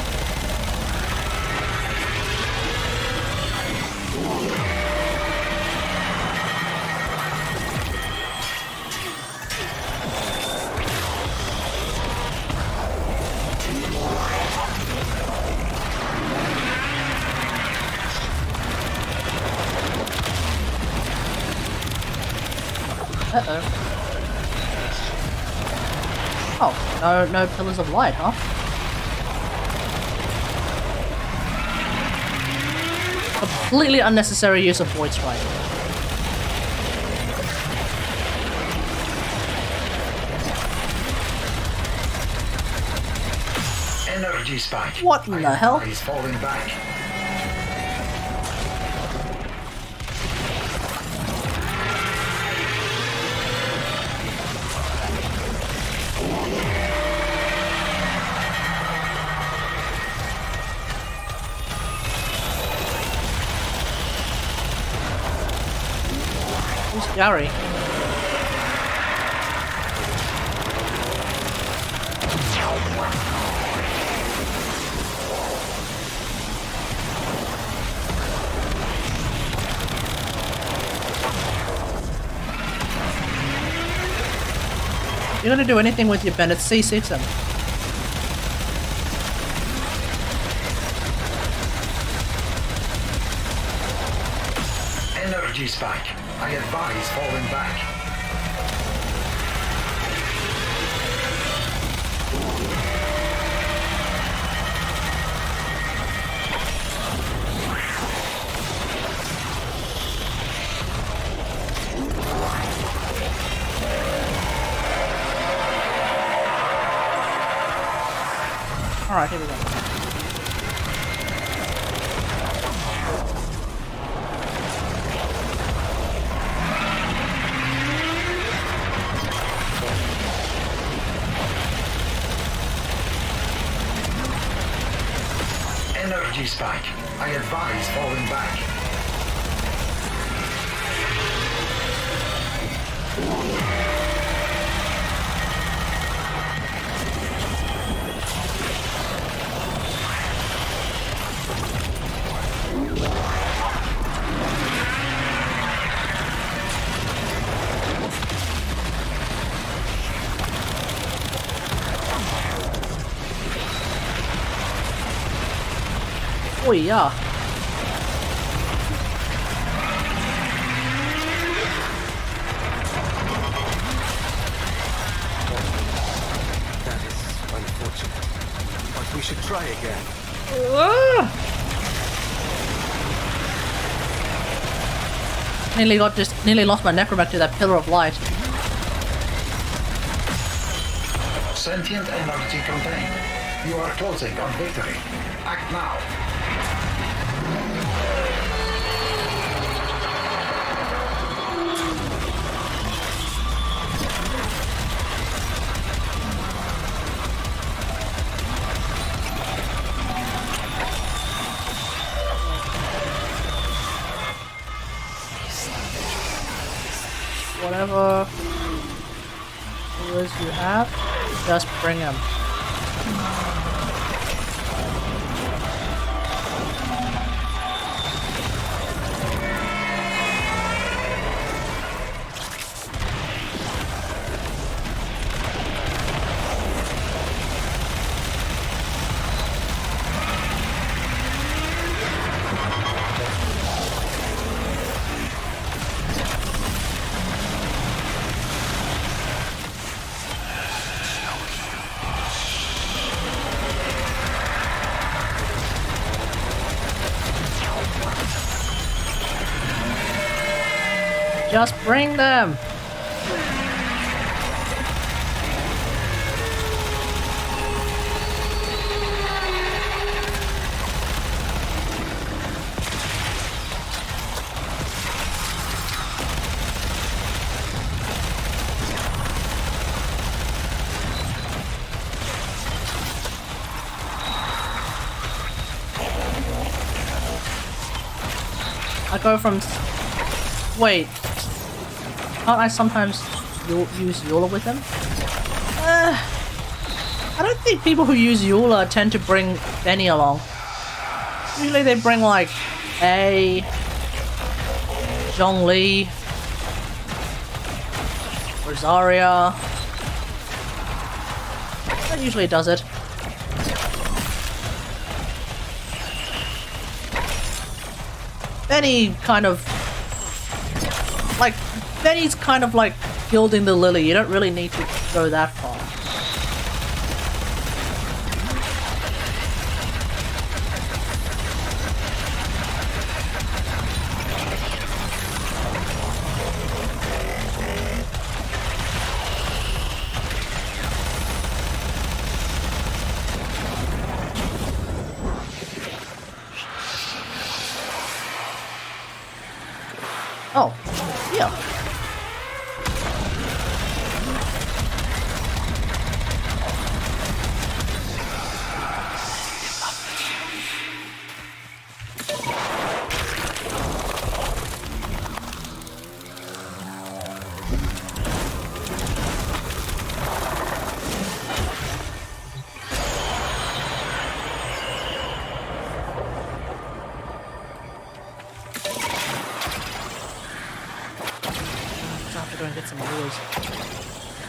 Uh-oh. Oh, no pillars of light, huh? Completely unnecessary use of Void Strike. Energy spike. What in the hell? He's falling back. Who's Gary? You're gonna do anything with your Bennett C6 him. Energy spike. I advise falling back. Alright, here we go. Energy spike. I advise falling back. Oh yeah. That is unfortunate. But we should try again. Nearly lost my necromancer to that pillar of light. Sentient energy contained. You are closing on victory. Act now. Whatever tools you have, just bring them. Just bring them! I go from... Wait. Can't I sometimes use Eula with them? I don't think people who use Eula tend to bring Benny along. Usually they bring like A, Zhongli, Rosaria. That usually does it. Benny kind of... Like, Benny's kind of like gilding the lily. You don't really need to go that far. Oh, yeah. I have to go and get some lures.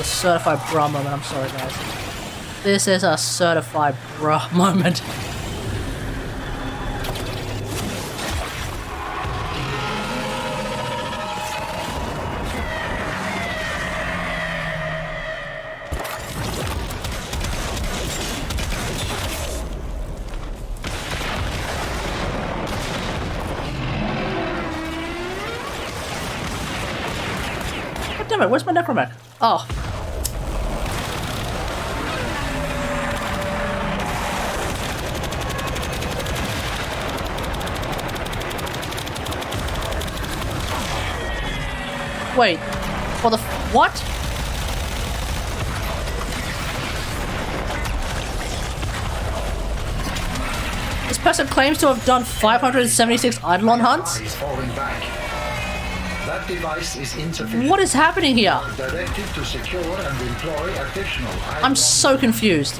Certified bra moment. I'm sorry, guys. This is a certified bra moment. God damn it, where's my necromac? Oh. Wait, for the what? This person claims to have done 576 Eidolon hunts? That device is insufficient. What is happening here? Directed to secure and employ additional I'm so confused.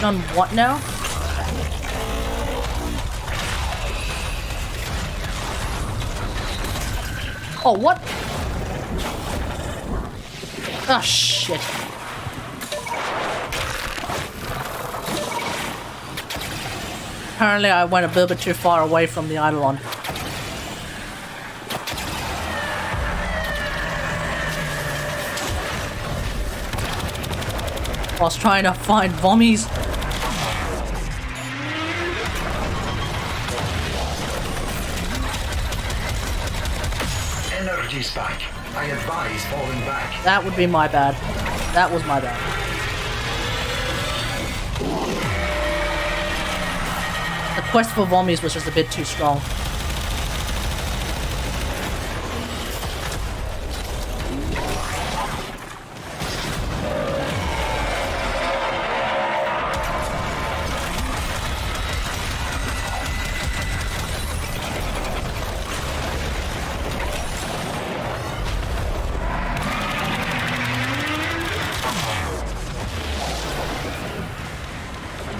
Done what now? Oh, what? Ah, shit. Apparently I went a little bit too far away from the Eidolon. I was trying to find Vommies. energy spike. I advise falling back. That would be my bad. That was my bad. The quest for Vommies was just a bit too strong.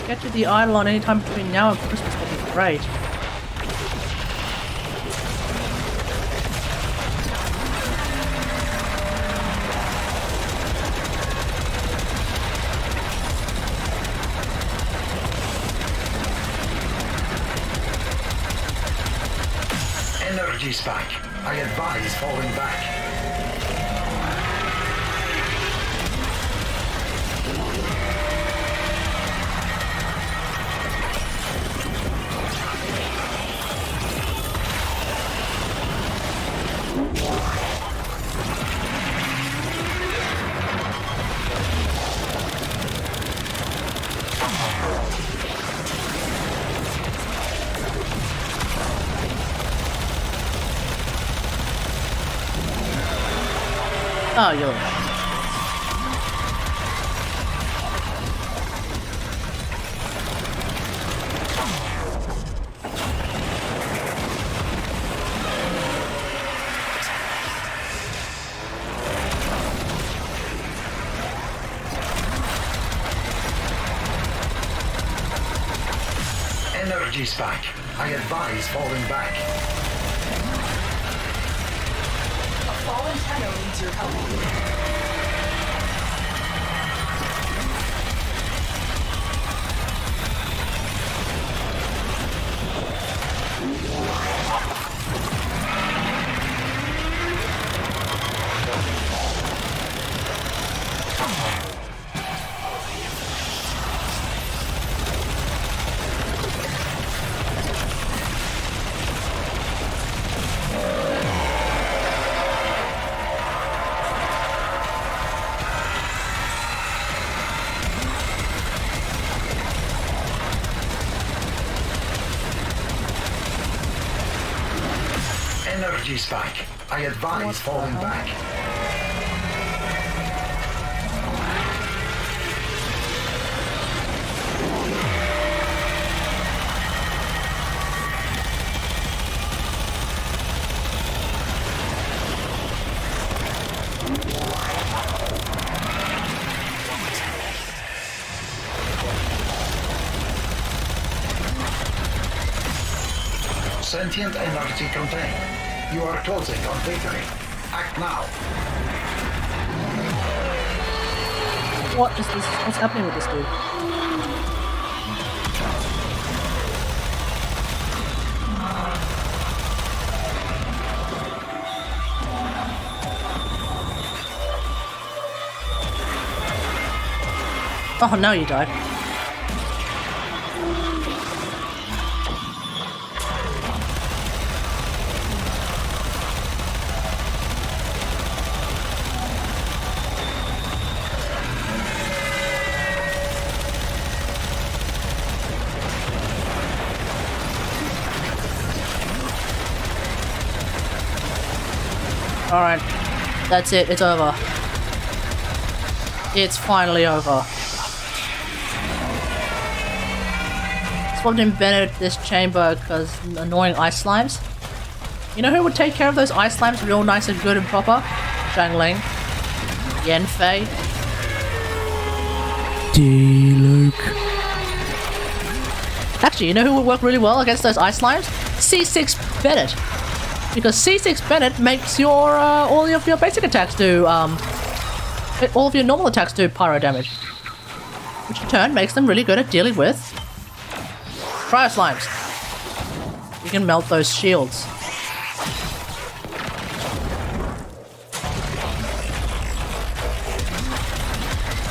Get to the Eidolon anytime between now and Christmas would be great. Energy spike. I advise falling back. Oh, you're... Energy spike. I advise falling back. A fallen tenno needs your help. Energy spike. I advise falling back. Sentient energy contained. You are closing on victory. Act now. What is this? What's happening with this dude? Oh, now you died. Alright, that's it, it's over. It's finally over. Swapped in Bennett this chamber because annoying ice slimes. You know who would take care of those ice slimes real nice and good and proper? Zhangling. Yanfei. D-Luke. Actually, you know who would work really well against those ice slimes? C6 Bennett. Because C6 Bennett makes your all of your basic attacks do all of your normal attacks do pyro damage, which in turn makes them really good at dealing with cryo slimes. You can melt those shields.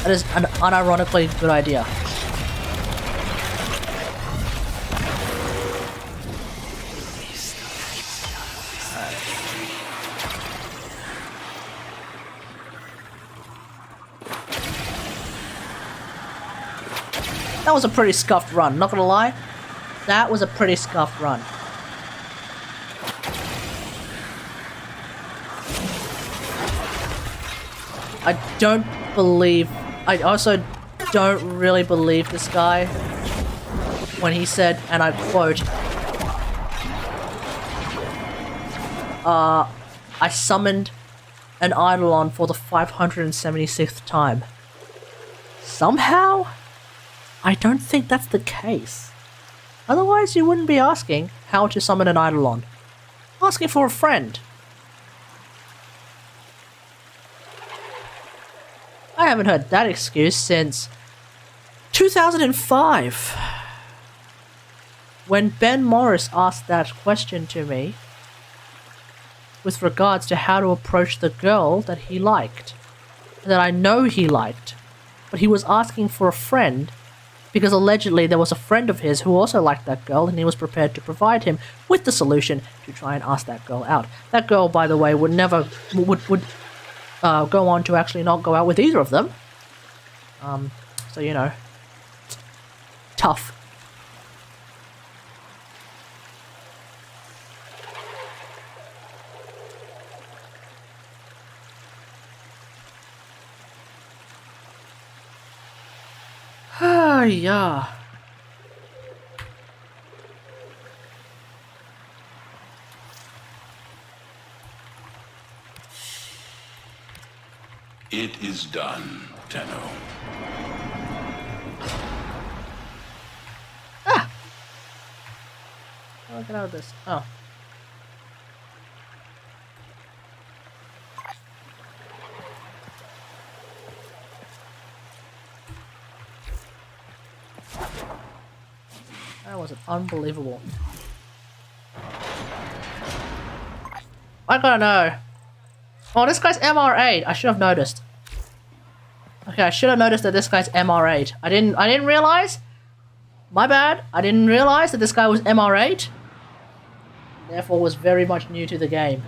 That is an unironically good idea. That was a pretty scuffed run, not gonna lie. That was a pretty scuffed run. I also don't really believe this guy when he said, and I quote, I summoned an Eidolon for the 576th time. Somehow? I don't think that's the case. Otherwise, you wouldn't be asking how to summon an Eidolon. Asking for a friend. I haven't heard that excuse since 2005. When Ben Morris asked that question to me with regards to how to approach the girl that he liked, that I know he liked, but he was asking for a friend because allegedly there was a friend of his who also liked that girl and he was prepared to provide him with the solution to try and ask that girl out. That girl, by the way, would never go on to actually not go out with either of them. So, you know, tough. yeah. It is done, Tenno. Ah! How do I get out of this? Oh. That was unbelievable. I gotta know. Oh, this guy's MR8. I should have noticed. Okay, I should have noticed that this guy's MR8. I didn't realize. My bad. I didn't realize that this guy was MR8. Therefore was very much new to the game.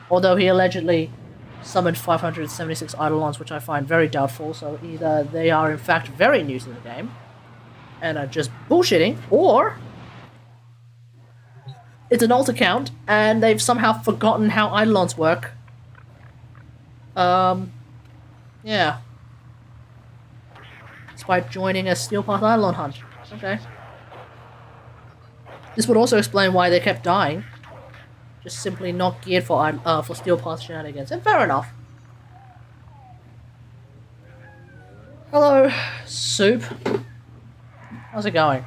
Although he allegedly summoned 576 Eidolons, which I find very doubtful, so either they are in fact very new to the game and are just bullshitting, or it's an alt account and they've somehow forgotten how Eidolons work. Yeah. Despite joining a Steel Path Eidolon hunt. Okay. This would also explain why they kept dying. Just simply not geared for Steel Path shenanigans. And fair enough. Hello, Soup. How's it going?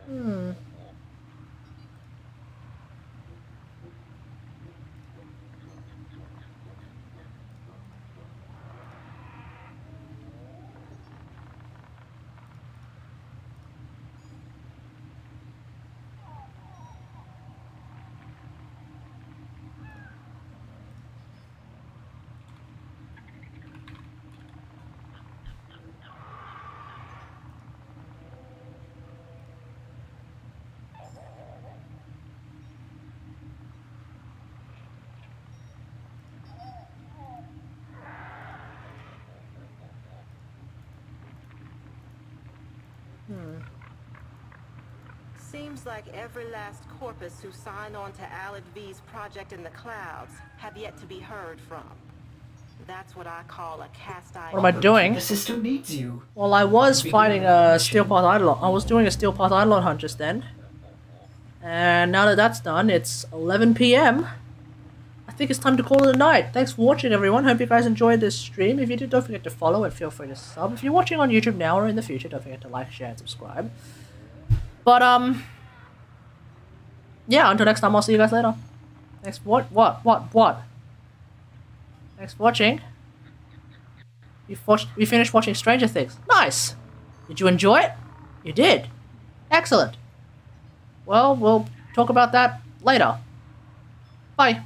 Hmm. Seems like every last corpus who signed on to Alad V's project in the clouds have yet to be heard from. That's what I call a cast iron. What am I doing? The system needs you. Well, I was fighting a Steel Path Eidolon. I was doing a Steel Path Eidolon hunt just then. And now that that's done, it's 11 PM. I think it's time to call it a night. Thanks for watching, everyone. Hope you guys enjoyed this stream. If you did, don't forget to follow and feel free to sub. If you're watching on YouTube now or in the future, don't forget to like, share, and subscribe. But, yeah, until next time, I'll see you guys later. Thanks for what? Thanks for watching. We finished watching Stranger Things. Nice! Did you enjoy it? You did. Excellent. Well, we'll talk about that later. Bye.